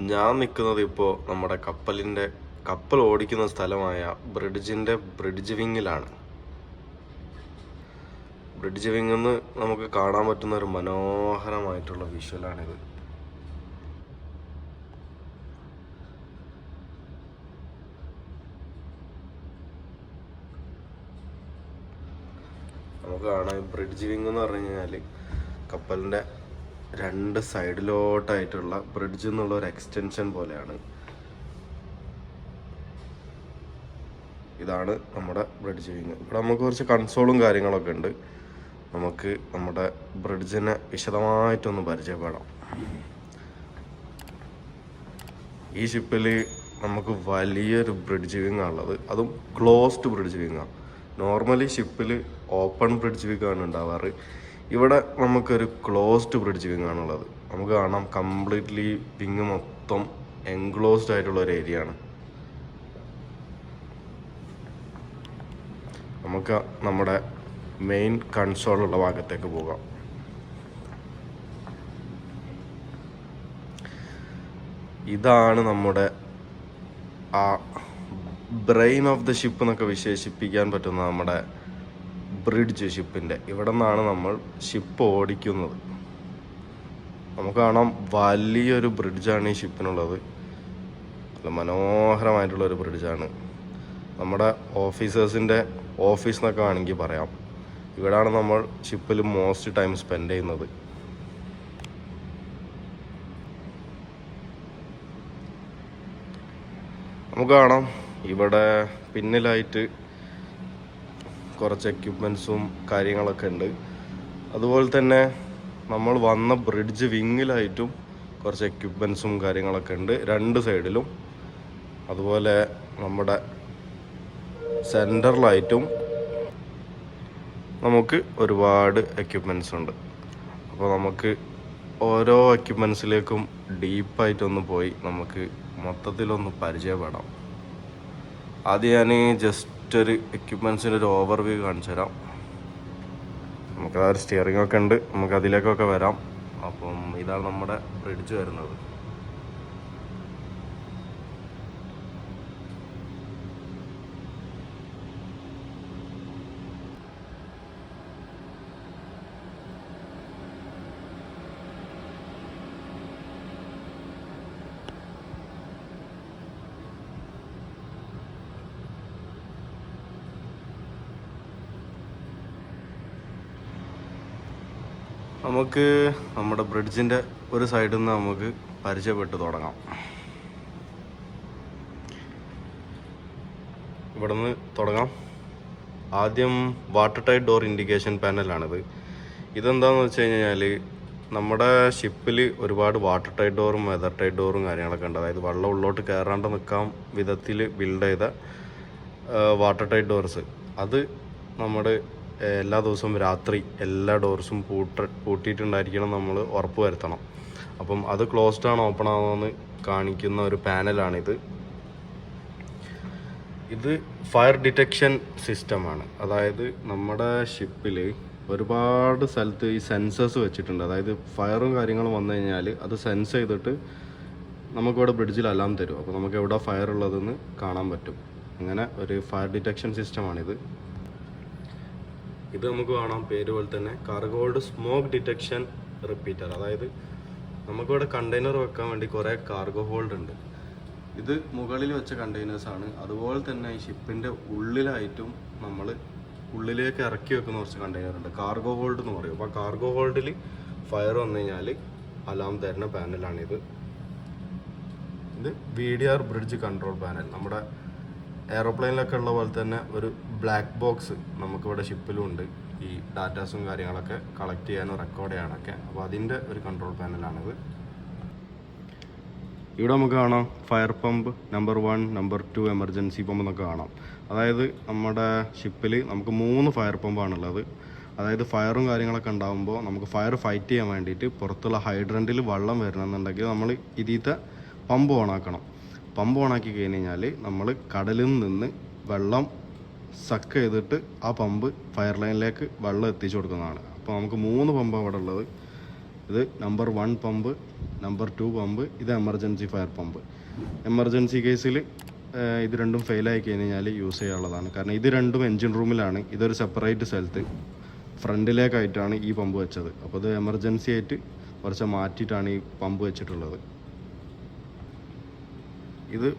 ഞാൻ നിൽക്കുന്നത് ഇപ്പോൾ നമ്മുടെ കപ്പൽ ഓടിക്കുന്ന സ്ഥലമായ ബ്രിഡ്ജ് വിങ്ങിലാണ്. ബ്രിഡ്ജ് വിങ്ങിൽ നിന്ന് നമുക്ക് കാണാൻ പറ്റുന്ന ഒരു മനോഹരമായിട്ടുള്ള വിഷ്വലാണിത്. നമുക്ക് കാണാം ബ്രിഡ്ജ് വിങ് എന്ന് പറഞ്ഞു കഴിഞ്ഞാൽ കപ്പലിൻ്റെ രണ്ട് സൈഡിലോട്ടായിട്ടുള്ള ബ്രിഡ്ജ് എന്നുള്ള ഒരു എക്സ്റ്റൻഷൻ പോലെയാണ്. ഇതാണ് നമ്മുടെ ബ്രിഡ്ജ് വിങ്. ഇവിടെ നമുക്ക് കുറച്ച് കൺസോളും കാര്യങ്ങളൊക്കെ ഉണ്ട്. നമുക്ക് നമ്മുടെ ബ്രിഡ്ജിനെ വിശദമായിട്ടൊന്ന് പരിചയപ്പെടാം. ഈ ഷിപ്പിൽ നമുക്ക് വലിയൊരു ബ്രിഡ്ജ് വിങ് ആണുള്ളത്. അതും ക്ലോസ്ഡ് ബ്രിഡ്ജ് വിങ്ങാണ്. നോർമലി ഷിപ്പിൽ ഓപ്പൺ ബ്രിഡ്ജ് വിങ് ആണ് ഉണ്ടാവാറ്. ഇവിടെ നമുക്കൊരു ക്ലോസ്ഡ് ബ്രിഡ്ജ് വിങ് ആണുള്ളത്. നമുക്ക് കാണാം കംപ്ലീറ്റ്ലി വിങ് മൊത്തം എൻക്ലോസ്ഡ് ആയിട്ടുള്ള ഒരു ഏരിയ ആണ്. നമുക്ക് നമ്മുടെ മെയിൻ കൺസോളുള്ള ഭാഗത്തേക്ക് പോകാം. ഇതാണ് നമ്മുടെ ആ ബ്രെയിൻ ഓഫ് ദ ഷിപ്പ് എന്നൊക്കെ വിശേഷിപ്പിക്കാൻ പറ്റുന്ന നമ്മുടെ ബ്രിഡ്ജ് ഷിപ്പിൻ്റെ. ഇവിടെ നിന്നാണ് നമ്മൾ ഷിപ്പ് ഓടിക്കുന്നത്. നമുക്ക് കാണാം വലിയൊരു ബ്രിഡ്ജാണ് ഈ ഷിപ്പിനുള്ളത്. നല്ല മനോഹരമായിട്ടുള്ളൊരു ബ്രിഡ്ജാണ്. നമ്മുടെ ഓഫീസേഴ്സിൻ്റെ ഓഫീസ് എന്നൊക്കെ വേണമെങ്കിൽ പറയാം. ഇവിടെയാണ് നമ്മൾ ഷിപ്പിൽ മോസ്റ്റ് ടൈം സ്പെൻഡ് ചെയ്യുന്നത്. നമുക്ക് കാണാം ഇവിടെ പിന്നിലായിട്ട് കുറച്ച് എക്യുപ്മെൻസും കാര്യങ്ങളൊക്കെ ഉണ്ട്. അതുപോലെ തന്നെ നമ്മൾ വന്ന ബ്രിഡ്ജ് വിങ്ങിലായിട്ടും കുറച്ച് എക്യുപ്മെൻസും കാര്യങ്ങളൊക്കെ ഉണ്ട് രണ്ട് സൈഡിലും. അതുപോലെ നമ്മുടെ സെൻറ്ററിലായിട്ടും നമുക്ക് ഒരുപാട് എക്യുപ്മെൻസ് ഉണ്ട്. അപ്പോൾ നമുക്ക് ഓരോ എക്യുപ്മെൻസിലേക്കും ഡീപ്പായിട്ടൊന്ന് പോയി നമുക്ക് മൊത്തത്തിലൊന്ന് പരിചയപ്പെടാം. ആദ്യം ഞാൻ ജസ്റ്റ് ഒരു എക്യുപ്മെൻസിൻ്റെ ഒരു ഓവർവ്യൂ കാണിച്ചു തരാം. നമുക്കത് ഒരു സ്റ്റിയറിംഗ് ഒക്കെ ഉണ്ട്, നമുക്ക് അതിലേക്കൊക്കെ വരാം. അപ്പം ഇതാണ് നമ്മുടെ ബ്രിഡ്ജ് വരുന്നത്. നമുക്ക് നമ്മുടെ ബ്രിഡ്ജിൻ്റെ ഒരു സൈഡിൽ നിന്ന് നമുക്ക് പരിചയപ്പെട്ട് തുടങ്ങാം. ഇവിടെ നിന്ന് തുടങ്ങാം. ആദ്യം വാട്ടർ ടൈറ്റ് ഡോർ ഇൻഡിക്കേഷൻ പാനലാണിത്. ഇതെന്താണെന്ന് വെച്ച് കഴിഞ്ഞാൽ നമ്മുടെ ഷിപ്പിൽ ഒരുപാട് വാട്ടർ ടൈറ്റ് ഡോറും വെതർ ടൈറ്റ് ഡോറും കാര്യങ്ങളൊക്കെ ഉണ്ട്. അതായത് വെള്ളം ഉള്ളോട്ട് കയറാണ്ട് നിൽക്കാൻ വിധത്തിൽ ബിൽഡ് ചെയ്ത വാട്ടർ ടൈറ്റ് ഡോർസ്. അത് നമ്മുടെ എല്ലാ ദിവസവും രാത്രി എല്ലാ ഡോർസും പൂട്ടിയിട്ടുണ്ടായിരിക്കണം നമ്മൾ ഉറപ്പ് വരുത്തണം. അപ്പം അത് ക്ലോസ്ഡ് ആണോ ഓപ്പൺ ആണോ എന്ന് കാണിക്കുന്ന ഒരു പാനലാണിത്. ഇത് ഫയർ ഡിറ്റക്ഷൻ സിസ്റ്റമാണ്. അതായത് നമ്മുടെ ഷിപ്പിൽ ഒരുപാട് സ്ഥലത്ത് ഈ സെൻസേഴ്സ് വെച്ചിട്ടുണ്ട്. അതായത് ഫയറും കാര്യങ്ങളും വന്നു കഴിഞ്ഞാൽ അത് സെൻസ് ചെയ്തിട്ട് നമുക്കിവിടെ ബ്രിഡ്ജിൽ അലാം തരും. അപ്പോൾ നമുക്ക് എവിടെ ഫയർ ഉള്ളതെന്ന് കാണാൻ പറ്റും. അങ്ങനെ ഒരു ഫയർ ഡിറ്റക്ഷൻ സിസ്റ്റമാണിത്. ഇത് നമുക്ക് കാണാം പേര് പോലെ തന്നെ cargo hold smoke detection repeater. അതായത് നമുക്കിവിടെ കണ്ടെയ്നർ വെക്കാൻ വേണ്ടി കുറേ കാർഗോ ഹോൾഡ് ഉണ്ട്. ഇത് മുകളിൽ വെച്ച കണ്ടെയ്നേഴ്സാണ്. അതുപോലെ തന്നെ ഈ ഷിപ്പിൻ്റെ ഉള്ളിലായിട്ടും നമ്മൾ ഉള്ളിലേക്ക് ഇറക്കി വെക്കുന്ന കുറച്ച് കണ്ടെയ്നർ ഉണ്ട്. കാർഗോ ഹോൾഡ് എന്ന് പറയും. അപ്പോൾ ആ കാർഗോ ഹോൾഡിൽ ഫയർ വന്നു കഴിഞ്ഞാൽ അലാം തരുന്ന പാനലാണിത്. ഇത് VDR ബ്രിഡ്ജ് കൺട്രോൾ പാനൽ. നമ്മുടെ എയറോപ്ലെയിനിലൊക്കെ ഉള്ള പോലെ തന്നെ ഒരു ബ്ലാക്ക് ബോക്സ് നമുക്കിവിടെ ഷിപ്പിലും ഉണ്ട്. ഈ ഡാറ്റാസും കാര്യങ്ങളൊക്കെ കളക്ട് ചെയ്യാനോ റെക്കോർഡ് ചെയ്യാനൊക്കെ. അപ്പോൾ അതിൻ്റെ ഒരു കൺട്രോൾ പാനലാണിത്. ഇവിടെ നമുക്ക് കാണാം fire pump number 1, number 2 emergency pump എന്നൊക്കെ കാണാം. അതായത് നമ്മുടെ ഷിപ്പിൽ നമുക്ക് 3 ഫയർ പമ്പാണുള്ളത്. അതായത് ഫയറും കാര്യങ്ങളൊക്കെ ഉണ്ടാകുമ്പോൾ നമുക്ക് ഫയർ ഫൈറ്റ് ചെയ്യാൻ വേണ്ടിയിട്ട് പുറത്തുള്ള ഹൈഡ്രൻറ്റിൽ വെള്ളം വരണമെന്നുണ്ടെങ്കിൽ നമ്മൾ ഇതിലത്തെ പമ്പ് ഓണാക്കണം. പമ്പ് ഓണാക്കി കഴിഞ്ഞാൽ നമ്മൾ കടലിൽ നിന്ന് വെള്ളം സക്ക് ചെയ്തിട്ട് ആ പമ്പ് ഫയർ ലൈനിലേക്ക് വെള്ളം എത്തിച്ചു കൊടുക്കുന്നതാണ്. അപ്പോൾ നമുക്ക് 3 പമ്പാണ് അവിടെ ഉള്ളത്. ഇത് നമ്പർ 1 പമ്പ്, നമ്പർ 2 പമ്പ്, ഇത് എമർജൻസി ഫയർ പമ്പ്. എമർജൻസി കേസിൽ ഇത് രണ്ടും ഫെയിലായി കഴിഞ്ഞാൽ യൂസ് ചെയ്യാനുള്ളതാണ്. കാരണം ഇത് രണ്ടും എൻജിൻ റൂമിലാണ്. ഇതൊരു സെപ്പറേറ്റ് സ്ഥലത്ത് ഫ്രണ്ടിലേക്കായിട്ടാണ് ഈ പമ്പ് വെച്ചത്. അപ്പോൾ ഇത് എമർജൻസി ആയിട്ട് കുറച്ച് മാറ്റിയിട്ടാണ് ഈ പമ്പ് വെച്ചിട്ടുള്ളത്. ഇത്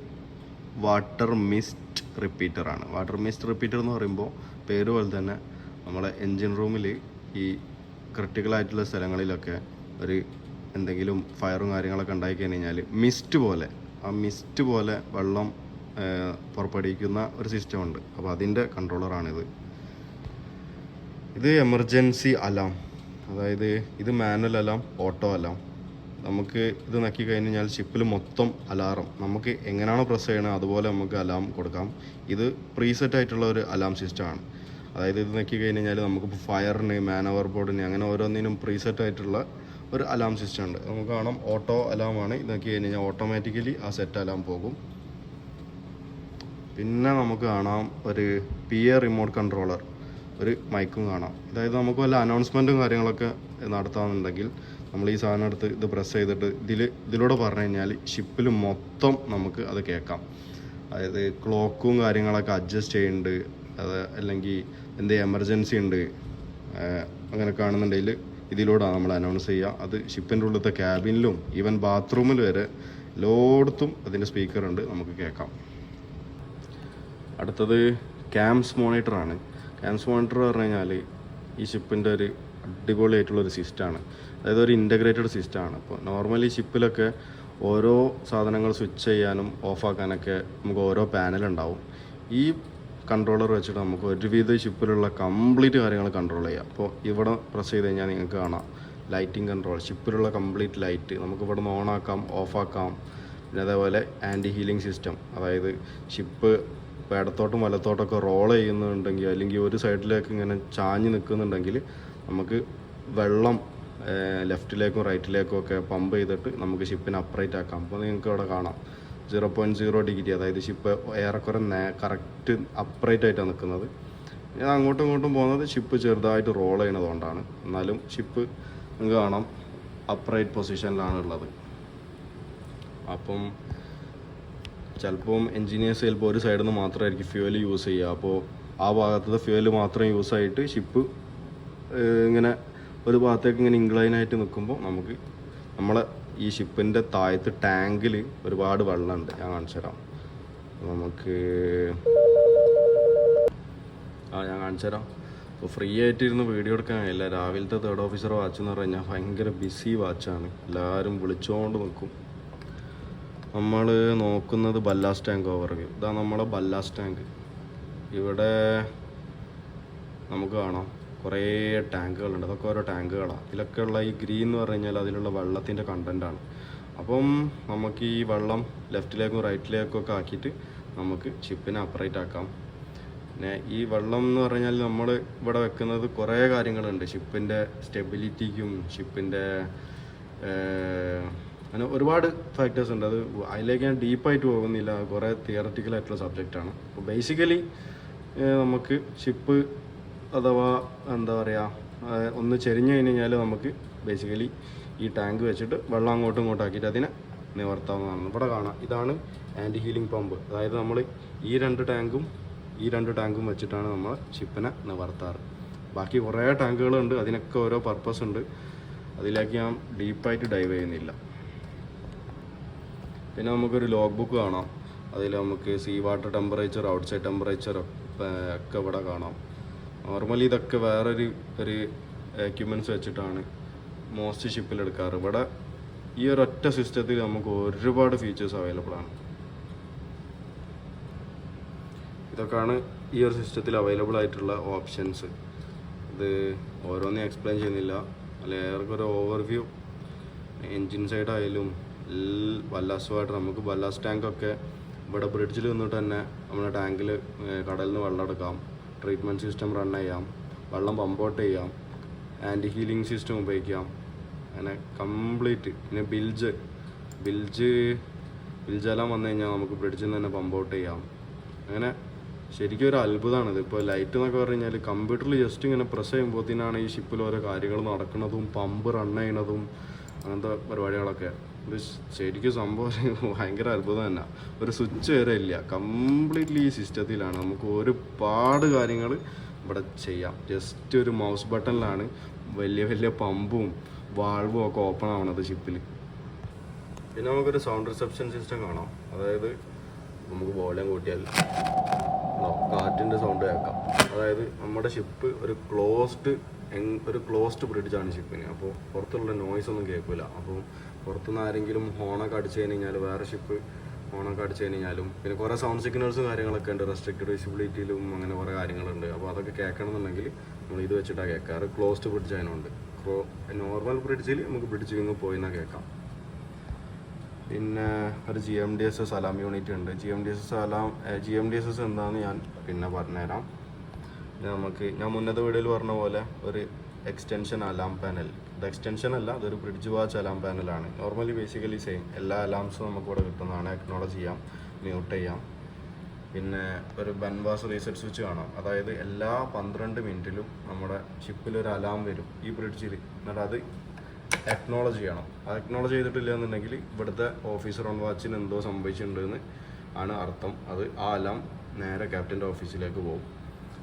വാട്ടർ മിസ്റ്റ് റിപ്പീറ്ററാണ്. വാട്ടർ മിസ്റ്റ് റിപ്പീറ്റർ എന്ന് പറയുമ്പോൾ പേര് പോലെ തന്നെ നമ്മളെ എൻജിൻ റൂമിൽ ഈ ക്രിട്ടിക്കലായിട്ടുള്ള സ്ഥലങ്ങളിലൊക്കെ ഒരു എന്തെങ്കിലും ഫയറും കാര്യങ്ങളൊക്കെ ഉണ്ടായി കഴിഞ്ഞാൽ മിസ്റ്റ് പോലെ വെള്ളം പുറപ്പെടുവിക്കുന്ന ഒരു സിസ്റ്റം ഉണ്ട്. അപ്പോൾ അതിൻ്റെ കൺട്രോളറാണിത്. ഇത് എമർജൻസി അലാം, അതായത് ഇത് മാനുവൽ അലാം, ഓട്ടോ അലാം. നമുക്ക് ഇത് നക്കി കഴിഞ്ഞാൽ ഷിപ്പിൽ മൊത്തം അലാറം നമുക്ക് എങ്ങനെയാണോ പ്രസ് ചെയ്യണത് അതുപോലെ നമുക്ക് അലാം കൊടുക്കാം. ഇത് പ്രീസെറ്റ് ആയിട്ടുള്ള ഒരു അലാം സിസ്റ്റമാണ്. അതായത് ഇത് നക്കി കഴിഞ്ഞാൽ നമുക്കിപ്പോൾ ഫയറിന്, മാൻ ഓവർ ബോർഡിന് അങ്ങനെ ഓരോന്നിനും പ്രീസെറ്റ് ആയിട്ടുള്ള ഒരു അലാം സിസ്റ്റം ഉണ്ട്. നമുക്ക് കാണാം ഓട്ടോ അലാമാണ്. ഇത് നക്കി കഴിഞ്ഞാൽ ഓട്ടോമാറ്റിക്കലി ആ സെറ്റ് അലാം പോകും. പിന്നെ നമുക്ക് കാണാം ഒരു PA റിമോട്ട് കൺട്രോളർ, ഒരു മൈക്കും കാണാം. അതായത് നമുക്ക് വല്ല അനൗൺസ്മെൻറ്റും കാര്യങ്ങളൊക്കെ നടത്താമെന്നുണ്ടെങ്കിൽ നമ്മൾ ഈ സാധനം എടുത്ത് ഇത് പ്രസ് ചെയ്തിട്ട് ഇതിലൂടെ പറഞ്ഞു കഴിഞ്ഞാൽ ഷിപ്പിൽ മൊത്തം നമുക്ക് അത് കേൾക്കാം. അതായത് ക്ലോക്കും കാര്യങ്ങളൊക്കെ അഡ്ജസ്റ്റ് ചെയ്യുന്നുണ്ട്, അത് അല്ലെങ്കിൽ എന്തെങ്കിലും എമർജൻസി ഉണ്ട് അങ്ങനെ കാണുന്നുണ്ടെങ്കിൽ ഇതിലൂടെ നമ്മൾ അനൗൺസ് ചെയ്യുക. അത് ഷിപ്പിൻ്റെ ഉള്ളിലത്തെ ക്യാബിനിലും ഈവൻ ബാത്റൂമിൽ വരെ എല്ലായിടത്തും അതിൻ്റെ സ്പീക്കറുണ്ട്, നമുക്ക് കേൾക്കാം. അടുത്തത് ക്യാംസ് മോണിറ്ററാണ്. ക്യാംസ് മോണിറ്റർ പറഞ്ഞു കഴിഞ്ഞാൽ ഈ ഷിപ്പിൻ്റെ ഒരു അടിപൊളിയായിട്ടുള്ളൊരു സിസ്റ്റമാണ്. അതായത് ഒരു ഇൻ്റഗ്രേറ്റഡ് സിസ്റ്റമാണ്. അപ്പോൾ നോർമലി ഷിപ്പിലൊക്കെ ഓരോ സാധനങ്ങൾ സ്വിച്ച് ചെയ്യാനും ഓഫാക്കാനൊക്കെ നമുക്ക് ഓരോ പാനലുണ്ടാവും. ഈ കൺട്രോളർ വെച്ചിട്ട് നമുക്ക് ഒരുവിധ ഷിപ്പിലുള്ള കംപ്ലീറ്റ് കാര്യങ്ങൾ കൺട്രോൾ ചെയ്യാം. അപ്പോൾ ഇവിടെ പ്രസ് ചെയ്ത് കഴിഞ്ഞാൽ നിങ്ങൾക്ക് കാണാം ലൈറ്റിംഗ് കൺട്രോൾ, ഷിപ്പിലുള്ള കംപ്ലീറ്റ് ലൈറ്റ് നമുക്ക് ഇവിടെ നിന്ന് ഓണാക്കാം, ഓഫാക്കാം. പിന്നെ അതേപോലെ ആൻറ്റി ഹീലിംഗ് സിസ്റ്റം, അതായത് ഷിപ്പ് ഇപ്പോൾ ഇടത്തോട്ടും വലത്തോട്ടൊക്കെ റോൾ ചെയ്യുന്നുണ്ടെങ്കിൽ അല്ലെങ്കിൽ ഒരു സൈഡിലേക്ക് ഇങ്ങനെ ചാഞ്ഞ് നിൽക്കുന്നുണ്ടെങ്കിൽ നമുക്ക് വെള്ളം ലെഫ്റ്റിലേക്കും റൈറ്റിലേക്കും ഒക്കെ പമ്പ് ചെയ്തിട്ട് നമുക്ക് ഷിപ്പിനെ അപ്രൈറ്റ് ആക്കാം. അപ്പോൾ നിങ്ങൾക്ക് ഇവിടെ കാണാം 0.0 ഡിഗ്രി, അതായത് ഷിപ്പ് ഏറെക്കുറെ കറക്റ്റ് അപ്രൈറ്റ് ആയിട്ടാണ് നിൽക്കുന്നത്. ഞാൻ അങ്ങോട്ടും ഇങ്ങോട്ടും പോകുന്നത് ഷിപ്പ് ചെറുതായിട്ട് റോൾ ചെയ്യണതുകൊണ്ടാണ്. എന്നാലും ഷിപ്പ് നിങ്ങൾക്ക് കാണാം അപ്രൈറ്റ് പൊസിഷനിലാണ് ഉള്ളത്. അപ്പം ചിലപ്പം എൻജിനീയേഴ്സ് ചിലപ്പോൾ ഒരു സൈഡിൽ നിന്ന് മാത്രമായിരിക്കും ഫ്യൂവൽ യൂസ് ചെയ്യുക. അപ്പോൾ ആ ഭാഗത്തത്തെ ഫ്യൂവൽ മാത്രം യൂസ് ആയിട്ട് ഷിപ്പ് ഇങ്ങനെ ഒരു ഭാഗത്തേക്ക് ഇങ്ങനെ ഇൻക്ലൈനായിട്ട് നിൽക്കുമ്പോൾ നമുക്ക് നമ്മളെ ഈ ഷിപ്പിൻ്റെ താഴത്ത് ടാങ്കിൽ ഒരുപാട് വെള്ളമുണ്ട്. ഞാൻ കാണിച്ചു തരാം. ഞാൻ കാണിച്ചു തരാം. അപ്പോൾ ഫ്രീ ആയിട്ടിരുന്ന് വീഡിയോ എടുക്കാൻ കഴിയില്ല. രാവിലത്തെ 3rd ഓഫീസർ വാച്ച് എന്ന് പറഞ്ഞു കഴിഞ്ഞാൽ ഭയങ്കര ബിസി വാച്ചാണ്, എല്ലാവരും വിളിച്ചുകൊണ്ട് നിൽക്കും. നമ്മൾ നോക്കുന്നത് ബല്ലാസ്റ്റ് ടാങ്ക് ഓവർവ്യൂ. ഇതാണ് നമ്മളെ ബല്ലാസ്റ്റ് ടാങ്ക്. ഇവിടെ നമുക്ക് കാണാം കുറേ ടാങ്കുകളുണ്ട്. അതൊക്കെ ഓരോ ടാങ്കുകളാണ്. ഇതിലൊക്കെ ഉള്ള ഈ ഗ്രീൻ എന്ന് പറഞ്ഞു കഴിഞ്ഞാൽ അതിലുള്ള വെള്ളത്തിൻ്റെ കണ്ടൻറ്റാണ്. അപ്പം നമുക്ക് ഈ വെള്ളം ലെഫ്റ്റിലേക്കും റൈറ്റിലേക്കും ഒക്കെ ആക്കിയിട്ട് നമുക്ക് ഷിപ്പിനെ അപ്രൈറ്റ് ആക്കാം. പിന്നെ ഈ വെള്ളം എന്ന് പറഞ്ഞാൽ നമ്മൾ ഇവിടെ വെക്കുന്നത് കുറേ കാര്യങ്ങളുണ്ട്. ഷിപ്പിൻ്റെ സ്റ്റെബിലിറ്റിക്കും ഷിപ്പിൻ്റെ അങ്ങനെ ഒരുപാട് ഫാക്ടേഴ്സ് ഉണ്ട്. അത് അതിലേക്ക് ഞാൻ ഡീപ്പായിട്ട് പോകുന്നില്ല, കുറേ തിയററ്റിക്കലായിട്ടുള്ള സബ്ജക്റ്റാണ്. അപ്പോൾ ബേസിക്കലി നമുക്ക് ഷിപ്പ് അഥവാ എന്താ പറയുക ഒന്ന് ചെരിഞ്ഞു കഴിഞ്ഞാൽ നമുക്ക് ബേസിക്കലി ഈ ടാങ്ക് വെച്ചിട്ട് വെള്ളം അങ്ങോട്ടും ഇങ്ങോട്ടും ആക്കിയിട്ട് അതിനെ നിവർത്താവുന്നതാണ്. ഇവിടെ കാണാം, ഇതാണ് ആൻറ്റി ഹീലിംഗ് പമ്പ്. അതായത് നമ്മൾ ഈ രണ്ട് ടാങ്കും വെച്ചിട്ടാണ് നമ്മൾ ഷിപ്പിനെ നിവർത്താറ്. ബാക്കി കുറേ ടാങ്കുകളുണ്ട്, അതിനൊക്കെ ഓരോ പർപ്പസ് ഉണ്ട്. അതിലേക്ക് ഞാൻ ഡീപ്പായിട്ട് ഡൈവ് ചെയ്യുന്നില്ല. പിന്നെ നമുക്കൊരു ലോഗ് ബുക്ക് കാണാം. അതിൽ നമുക്ക് sea water temperature, outside temperature ഒക്കെ ഇവിടെ കാണാം. നോർമലി ഇതൊക്കെ വേറൊരു എക്യുപ്മെൻറ്റ്സ് വെച്ചിട്ടാണ് മോസ്റ്റ് ഷിപ്പിൽ എടുക്കാറ്. ഇവിടെ ഈ ഒരൊറ്റ സിസ്റ്റത്തിൽ നമുക്ക് ഒരുപാട് ഫീച്ചേഴ്സ് അവൈലബിൾ ആണ്. ഇതൊക്കെയാണ് ഈ ഒരു സിസ്റ്റത്തിൽ അവൈലബിൾ ആയിട്ടുള്ള ഓപ്ഷൻസ്. ഇത് ഓരോന്നും എക്സ്പ്ലെയിൻ ചെയ്യുന്നില്ല, അല്ലെ ഏറെക്കൊരു ഓവർവ്യൂ. എൻജിൻ സൈഡ് ആയാലും ബല്ലാസ്റ്റുമായിട്ട് നമുക്ക് ബല്ലാസ്റ്റ് ടാങ്കൊക്കെ ഇവിടെ ബ്രിഡ്ജിൽ നിന്നിട്ട് തന്നെ നമ്മുടെ ടാങ്കിൽ കടലിൽ നിന്ന് വെള്ളം എടുക്കാം, ട്രീറ്റ്മെൻറ്റ് സിസ്റ്റം റൺ ചെയ്യാം, വെള്ളം പമ്പ് ഔട്ട് ചെയ്യാം, ആൻറ്റി ഹീലിംഗ് സിസ്റ്റം ഉപയോഗിക്കാം. അങ്ങനെ കംപ്ലീറ്റ്. പിന്നെ ബിൽജെല്ലാം വന്നു കഴിഞ്ഞാൽ നമുക്ക് ബ്രിഡ്ജിൽ നിന്ന് തന്നെ പമ്പ് ഔട്ട് ചെയ്യാം. അങ്ങനെ ശരിക്കും ഒരു അത്ഭുതമാണിത്. ഇപ്പോൾ ലൈറ്റ് എന്നൊക്കെ പറഞ്ഞു കഴിഞ്ഞാൽ കമ്പ്യൂട്ടറിൽ ജസ്റ്റ് ഇങ്ങനെ പ്രസ് ചെയ്യുമ്പോഴത്തേനാണ് ഈ ഷിപ്പിൽ ഓരോ കാര്യങ്ങൾ നടക്കുന്നതും പമ്പ് റൺ ചെയ്യണതും അങ്ങനത്തെ പരിപാടികളൊക്കെ. ഇത് ശരിക്കും സംഭവം ഭയങ്കര അത്ഭുതം തന്നെ. ഒരു സ്വിച്ച് വരെ ഇല്ല, കംപ്ലീറ്റ്ലി ഈ സിസ്റ്റത്തിലാണ്. നമുക്ക് ഒരുപാട് കാര്യങ്ങൾ ഇവിടെ ചെയ്യാം. ജസ്റ്റ് ഒരു മൗസ് ബട്ടണിലാണ് വലിയ വലിയ പമ്പും വാൾവും ഒക്കെ ഓപ്പൺ ആവണത് ഷിപ്പിൽ. പിന്നെ നമുക്കൊരു സൗണ്ട് റിസപ്ഷൻ സിസ്റ്റം കാണാം. അതായത് നമുക്ക് വോളിയം കൂട്ടിയാൽ കാറ്റിൻ്റെ സൗണ്ട് കേൾക്കാം. അതായത് നമ്മുടെ ഷിപ്പ് ഒരു ക്ലോസ്ഡ് ബ്രിഡ്ജാണ് ഷിപ്പിന്. അപ്പോൾ പുറത്തുള്ള നോയ്സ് ഒന്നും കേൾക്കില്ല. അപ്പോൾ പുറത്തുനിന്ന് ആരെങ്കിലും ഹോണൊക്കെ അടിച്ചു കഴിഞ്ഞാൽ, വേറെ ഷിപ്പ് ഹോണൊക്കെ അടിച്ചു കഴിഞ്ഞാലും, പിന്നെ കുറേ സൗണ്ട് സിഗ്നൽസും കാര്യങ്ങളൊക്കെ ഉണ്ട്. റെസ്ട്രിക്റ്റഡ് വിസിബിലിറ്റിയിലും അങ്ങനെ കുറേ കാര്യങ്ങളുണ്ട്. അപ്പോൾ അതൊക്കെ കേൾക്കണമെന്നുണ്ടെങ്കിൽ നമ്മൾ ഇത് വെച്ചിട്ടാണ് കേൾക്കാറ്. ക്ലോസ്ഡ് ബ്രിഡ്ജ് അതിനുണ്ട്. നോർമൽ ബ്രിഡ്ജിൽ നമുക്ക് ബ്രിഡ്ജിൽ നിന്ന് പോയിന്നാൽ കേൾക്കാം. പിന്നെ ഒരു GMDSS അലാം യൂണിറ്റ് ഉണ്ട്. GMDSS എന്താണെന്ന് ഞാൻ പിന്നെ പറഞ്ഞുതരാം. ഞാൻ മുന്നത്തെ വീഡിയോയിൽ പറഞ്ഞ പോലെ ഒരു എക്സ്റ്റൻഷൻ അലാം പാനൽ. ഇത് എക്സ്റ്റൻഷൻ അല്ല, അതൊരു ബ്രിഡ്ജ് വാച്ച് അലാം പാനലാണ്. നോർമലി ബേസിക്കലി സെയിം എല്ലാ അലാംസും നമുക്കിവിടെ കിട്ടുന്നതാണ്. അക്നോളജ് ചെയ്യാം, മ്യൂട്ട് ചെയ്യാം. പിന്നെ ഒരു ബൻവാസ് റീസെറ്റ് സ്വിച്ച് കാണാം. അതായത് എല്ലാ 12 മിനിറ്റിലും നമ്മുടെ ഷിപ്പിലൊരു അലാം വരും ഈ ബ്രിഡ്ജിൽ. എന്നിട്ട് അത് അക്നോളജ് ചെയ്യണം. അക്നോളജ് ചെയ്തിട്ടില്ല എന്നുണ്ടെങ്കിൽ ഇവിടുത്തെ ഓഫീസർ ഓൺ വാച്ചിന് എന്തോ സംഭവിച്ചിട്ടുണ്ടെന്ന് ആണ് അർത്ഥം. അത് ആ അലാം നേരെ ക്യാപ്റ്റൻ്റെ ഓഫീസിലേക്ക് പോകും.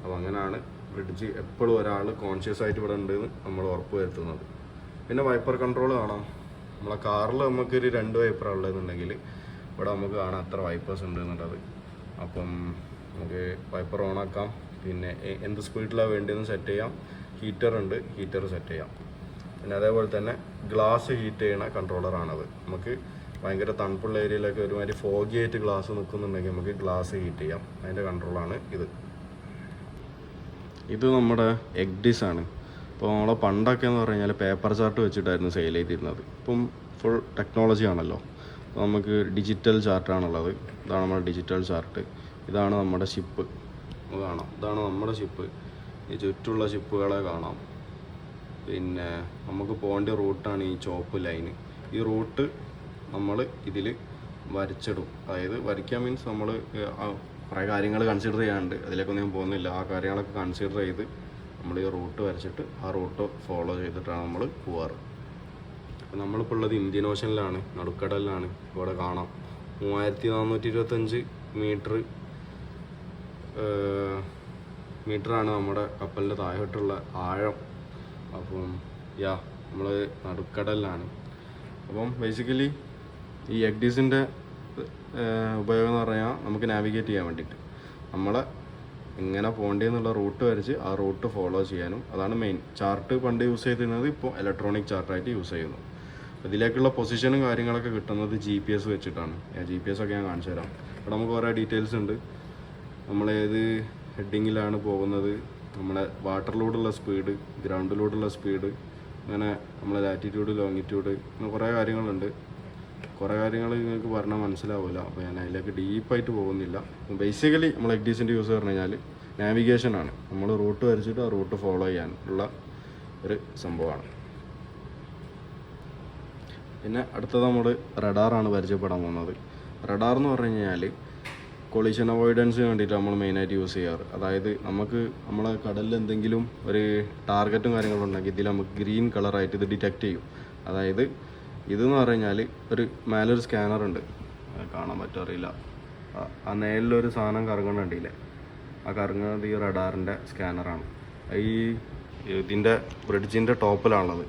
അപ്പോൾ അങ്ങനെയാണ് ബ്രിഡ്ജ് എപ്പോഴും ഒരാൾ കോൺഷ്യസ് ആയിട്ട് ഇവിടെ ഉണ്ടെന്ന് നമ്മൾ ഉറപ്പ് വരുത്തുന്നത്. പിന്നെ വൈപ്പർ കൺട്രോൾ കാണാം. നമ്മളെ കാറിൽ നമുക്കൊരു 2 വൈപ്പറാണ് ഉള്ളതെന്നുണ്ടെങ്കിൽ ഇവിടെ നമുക്ക് കാണാം എത്ര വൈപ്പേഴ്സ് ഉണ്ട് എന്നുള്ളത്. അപ്പം നമുക്ക് വൈപ്പർ ഓണാക്കാം. പിന്നെ എന്ത് സ്പീഡിലാണ് വേണ്ടിയെന്ന് സെറ്റ് ചെയ്യാം. ഹീറ്റർ ഉണ്ട്, ഹീറ്റർ സെറ്റ് ചെയ്യാം. പിന്നെ അതേപോലെ തന്നെ ഗ്ലാസ് ഹീറ്റ് ചെയ്യണ കൺട്രോളറാണത്. നമുക്ക് ഭയങ്കര തണുപ്പുള്ള ഏരിയയിലൊക്കെ ഒരുമാതിരി ഫോഗി ആയിട്ട് ഗ്ലാസ് നിൽക്കുന്നുണ്ടെങ്കിൽ നമുക്ക് ഗ്ലാസ് ഹീറ്റ് ചെയ്യാം. അതിൻ്റെ കൺട്രോളാണ് ഇത്. ഇത് നമ്മുടെ എഗ്ഡിസ് ആണ്. ഇപ്പോൾ നമ്മളെ പണ്ടൊക്കെ എന്ന് പറഞ്ഞു കഴിഞ്ഞാൽ പേപ്പർ ചാർട്ട് വെച്ചിട്ടായിരുന്നു സെയിൽ ചെയ്തിരുന്നത്. ഇപ്പം ഫുൾ ടെക്നോളജി ആണല്ലോ. അപ്പോൾ നമുക്ക് ഡിജിറ്റൽ ചാർട്ടാണുള്ളത്. ഇതാണ് നമ്മുടെ ഡിജിറ്റൽ ചാർട്ട്. ഇതാണ് നമ്മുടെ ഷിപ്പ് കാണാം. ഇതാണ് നമ്മുടെ ഷിപ്പ്. ഈ ചുറ്റുള്ള ഷിപ്പുകളെ കാണാം. പിന്നെ നമുക്ക് പോകേണ്ട റൂട്ടാണ് ഈ ചോപ്പ് ലൈന്. ഈ റൂട്ട് നമ്മൾ ഇതിൽ വരച്ചിടും. അതായത് വരയ്ക്കാൻ മീൻസ് നമ്മൾ കുറേ കാര്യങ്ങൾ കൺസിഡർ ചെയ്യാണ്ട് അതിലേക്കൊന്നും ഞാൻ പോകുന്നില്ല. ആ കാര്യങ്ങളൊക്കെ കൺസിഡർ ചെയ്ത് നമ്മൾ ഈ റൂട്ട് വരച്ചിട്ട് ആ റൂട്ട് ഫോളോ ചെയ്തിട്ടാണ് നമ്മൾ പോവാറ്. അപ്പോൾ നമ്മളിപ്പോൾ ഉള്ളത് ഇന്ത്യൻ ഓഷനിലാണ്, നടുക്കടലിലാണ്. ഇവിടെ കാണാം 3425 മീറ്ററാണ് നമ്മുടെ കപ്പലിൻ്റെ താഴോട്ടുള്ള ആഴം. അപ്പം നമ്മൾ നടുക്കടലിലാണ്. അപ്പം ബേസിക്കലി ഈ എഗ്ഡിസിൻ്റെ ഉപയോഗം എന്ന് പറഞ്ഞാൽ നമുക്ക് നാവിഗേറ്റ് ചെയ്യാൻ വേണ്ടിയിട്ട് നമ്മളെ എങ്ങനെ പോകേണ്ടതെന്നുള്ള റൂട്ട് വരച്ച് ആ റൂട്ട് ഫോളോ ചെയ്യാനും. അതാണ് മെയിൻ. ചാർട്ട് പണ്ട് യൂസ് ചെയ്തിരുന്നത് ഇപ്പോൾ ഇലക്ട്രോണിക് ചാർട്ടായിട്ട് യൂസ് ചെയ്യുന്നു. ഇതിലേക്കുള്ള പൊസിഷനും കാര്യങ്ങളൊക്കെ കിട്ടുന്നത് GPS വെച്ചിട്ടാണ്. GPS ഒക്കെ ഞാൻ കാണിച്ചു തരാം. ഇവിടെ നമുക്ക് കുറേ ഡീറ്റെയിൽസ് ഉണ്ട്. നമ്മളേത് ഹെഡിങ്ങിലാണ് പോകുന്നത്, നമ്മളെ വാട്ടറിലൂടെയുള്ള സ്പീഡ്, ഗ്രൗണ്ടിലൂടെയുള്ള സ്പീഡ്, അങ്ങനെ നമ്മളെ ലാറ്റിറ്റ്യൂഡ്, ലോങ്ങിറ്റ്യൂഡ്, അങ്ങനെ കുറേ കാര്യങ്ങളുണ്ട്. കുറേ കാര്യങ്ങൾ നിങ്ങൾക്ക് പറഞ്ഞാൽ മനസ്സിലാവില്ല. അപ്പോൾ ഞാൻ അതിലേക്ക് ഡീപ്പായിട്ട് പോകുന്നില്ല. ബേസിക്കലി നമ്മൾ എഗ്ഡിസിൻ്റെ യൂസ് പറഞ്ഞു കഴിഞ്ഞാൽ നാവിഗേഷനാണ്. നമ്മൾ റൂട്ട് വരച്ചിട്ട് ആ റൂട്ട് ഫോളോ ചെയ്യാനുള്ള ഒരു സംഭവമാണ്. പിന്നെ അടുത്തത് നമ്മൾ റഡാറാണ് പരിചയപ്പെടാൻ പോകുന്നത്. റഡാർ എന്ന് പറഞ്ഞു കഴിഞ്ഞാൽ കൊളീഷൻ അവോയ്ഡൻസിന് വേണ്ടിയിട്ട് നമ്മൾ മെയിനായിട്ട് യൂസ് ചെയ്യാറ്. അതായത് നമുക്ക് നമ്മളെ കടലിൽ എന്തെങ്കിലും ഒരു ടാർഗറ്റും കാര്യങ്ങളും ഉണ്ടെങ്കിൽ ഇതിൽ നമുക്ക് ഗ്രീൻ കളറായിട്ട് ഇത് ഡിറ്റക്റ്റ് ചെയ്യും. അതായത് ഇതെന്ന് പറഞ്ഞു കഴിഞ്ഞാൽ ഒരു മേലൊരു സ്കാനറുണ്ട്, കാണാൻ പറ്റുമറിയില്ല. ആ നേരിലൊരു സാധനം കറങ്ങുന്നുണ്ടില്ലേ, ആ കറങ്ങുന്നത് ഈ റഡാറിൻ്റെ സ്കാനറാണ്. ഇതിൻ്റെ ബ്രിഡ്ജിൻ്റെ ടോപ്പിലാണുള്ളത്.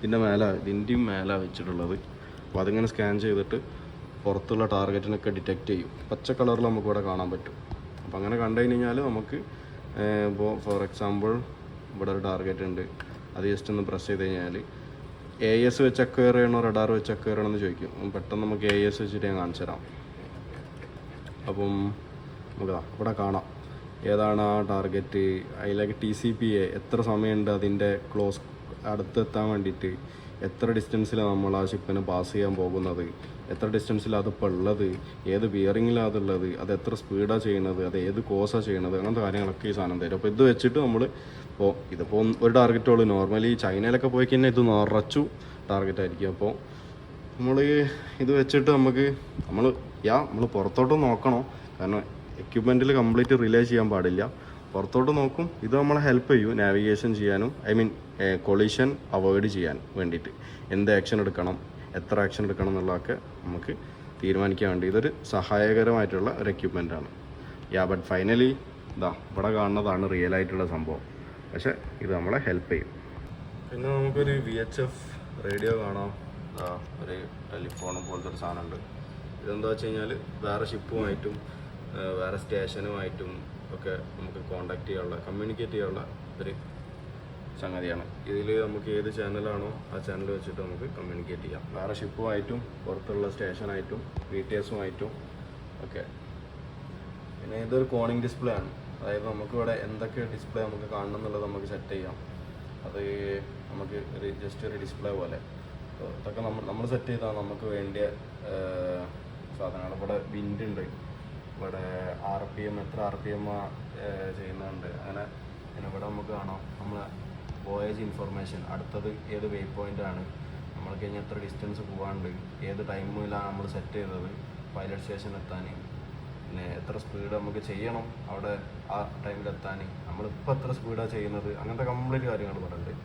ഇതിൻ്റെയും മേലെ വെച്ചിട്ടുള്ളത്. അപ്പോൾ അതിങ്ങനെ സ്കാൻ ചെയ്തിട്ട് പുറത്തുള്ള ടാർഗറ്റിനൊക്കെ ഡിറ്റക്റ്റ് ചെയ്യും. പച്ച കളറിൽ നമുക്കിവിടെ കാണാൻ പറ്റും. അപ്പോൾ അങ്ങനെ കണ്ടു കഴിഞ്ഞാൽ നമുക്ക് ഇപ്പോൾ ഫോർ എക്സാമ്പിൾ ഇവിടെ ഒരു ടാർഗറ്റ് ഉണ്ട്, അത് ജസ്റ്റ് ഒന്ന് പ്രസ് ചെയ്ത് കഴിഞ്ഞാൽ AS വെച്ച് അക്വയർ ചെയ്യണോ റഡാർ വെച്ച് അക്വയർ ചെയ്യണമെന്ന് ചോദിക്കും. പെട്ടെന്ന് നമുക്ക് AS വെച്ചിട്ട് ഞാൻ കാണിച്ചു തരാം. അപ്പം നമുക്ക് ഇവിടെ കാണാം ഏതാണ് ആ ടാർഗറ്റ്, അതിലേക്ക് TCPA എത്ര സമയമുണ്ട് അതിൻ്റെ ക്ലോസ് അടുത്തെത്താൻ വേണ്ടിയിട്ട്, എത്ര ഡിസ്റ്റൻസിലാണ് നമ്മൾ ആ ഷിപ്പിനെ പാസ് ചെയ്യാൻ പോകുന്നത്, എത്ര ഡിസ്റ്റൻസിലാണ് അതിപ്പോൾ ഉള്ളത്, ഏത് ബിയറിങ്ങിലാണ് അതുള്ളത്, അത് എത്ര സ്പീഡാണ് ചെയ്യണത്, അത് ഏത് കോഴ്സാണ് ചെയ്യണത്, അങ്ങനത്തെ കാര്യങ്ങളൊക്കെ ഈ സാധനം തരും. അപ്പോൾ ഇത് വെച്ചിട്ട് നമ്മൾ ഇതിപ്പോൾ ഒരു ടാർഗറ്റുള്ളൂ. നോർമലി ചൈനയിലൊക്കെ പോയി കഴിഞ്ഞാൽ ഇത് നിറച്ചു ടാർഗറ്റ് ആയിരിക്കും. അപ്പോൾ നമ്മൾ ഇത് വെച്ചിട്ട് നമ്മൾ പുറത്തോട്ട് നോക്കണം. കാരണം എക്യുപ്മെൻറ്റിൽ കംപ്ലീറ്റ് റിലേ ചെയ്യാൻ പാടില്ല. പുറത്തോട്ട് നോക്കും. ഇത് നമ്മളെ ഹെൽപ്പ് ചെയ്യും നാവിഗേഷൻ ചെയ്യാനും, ഐ മീൻ കൊളീഷൻ അവോയ്ഡ് ചെയ്യാൻ വേണ്ടിയിട്ട്. എന്ത് ആക്ഷൻ എടുക്കണം, എത്ര ആക്ഷൻ എടുക്കണം എന്നുള്ളതൊക്കെ നമുക്ക് തീരുമാനിക്കാൻ വേണ്ടി ഇതൊരു സഹായകരമായിട്ടുള്ള ഒരു എക്യുപ്മെൻ്റാണ്. ബട്ട് ഫൈനലി ഇവിടെ കാണുന്നതാണ് റിയൽ ആയിട്ടുള്ള സംഭവം. പക്ഷേ ഇത് നമ്മളെ ഹെൽപ്പ് ചെയ്യും. പിന്നെ നമുക്കൊരു VHF റേഡിയോ കാണാം. ഒരു ടെലിഫോണും പോലത്തെ ഒരു സാധനമുണ്ട്. ഇതെന്താ വെച്ച് കഴിഞ്ഞാൽ വേറെ ഷിപ്പുമായിട്ടും വേറെ സ്റ്റേഷനുമായിട്ടും ഒക്കെ നമുക്ക് കോണ്ടാക്ട് ചെയ്യാനുള്ള, കമ്മ്യൂണിക്കേറ്റ് ചെയ്യാനുള്ള ഒരു സംഗതിയാണ്. ഇതിൽ നമുക്ക് ഏത് ചാനലാണോ ആ ചാനൽ വെച്ചിട്ട് നമുക്ക് കമ്മ്യൂണിക്കേറ്റ് ചെയ്യാം, വേറെ ഷിപ്പുമായിട്ടും പുറത്തുള്ള സ്റ്റേഷനായിട്ടും VTSുമായിട്ടും ഒക്കെ. പിന്നെ ഇതൊരു കോണിംഗ് ഡിസ്പ്ലേ ആണ്. അതായത് നമുക്കിവിടെ എന്തൊക്കെ ഡിസ്പ്ലേ നമുക്ക് കാണണം എന്നുള്ളത് നമുക്ക് സെറ്റ് ചെയ്യാം. അത് നമുക്ക് ജസ്റ്റ് ഒരു ഡിസ്പ്ലേ പോലെ ഇതൊക്കെ നമ്മൾ സെറ്റ് ചെയ്താൽ നമുക്ക് വേണ്ടിയ സാധനങ്ങൾ. ഇവിടെ വിൻഡ് ഉണ്ട്, ഇവിടെ RPM എത്ര RPM ചെയ്യുന്നുണ്ട്, അങ്ങനെ. പിന്നെ ഇവിടെ നമുക്ക് കാണാം നമ്മളെ വോയേജ് ഇൻഫർമേഷൻ, അടുത്തത് ഏത് വേ പോയിൻ്റ് ആണ്, നമ്മൾ കഴിഞ്ഞാൽ എത്ര ഡിസ്റ്റൻസ് പോകാണ്ട്, ഏത് ടൈമിലാണ് നമ്മൾ സെറ്റ് ചെയ്തത് പൈലറ്റ് സ്റ്റേഷൻ എത്താൻ, പിന്നെ എത്ര സ്പീഡ് നമുക്ക് ചെയ്യണം അവിടെ ആ ടൈമിലെത്താൻ, നമ്മളിപ്പോൾ എത്ര സ്പീഡാണ് ചെയ്യുന്നത്, അങ്ങനത്തെ കംപ്ലീറ്റ് കാര്യങ്ങൾ പറയുന്നത്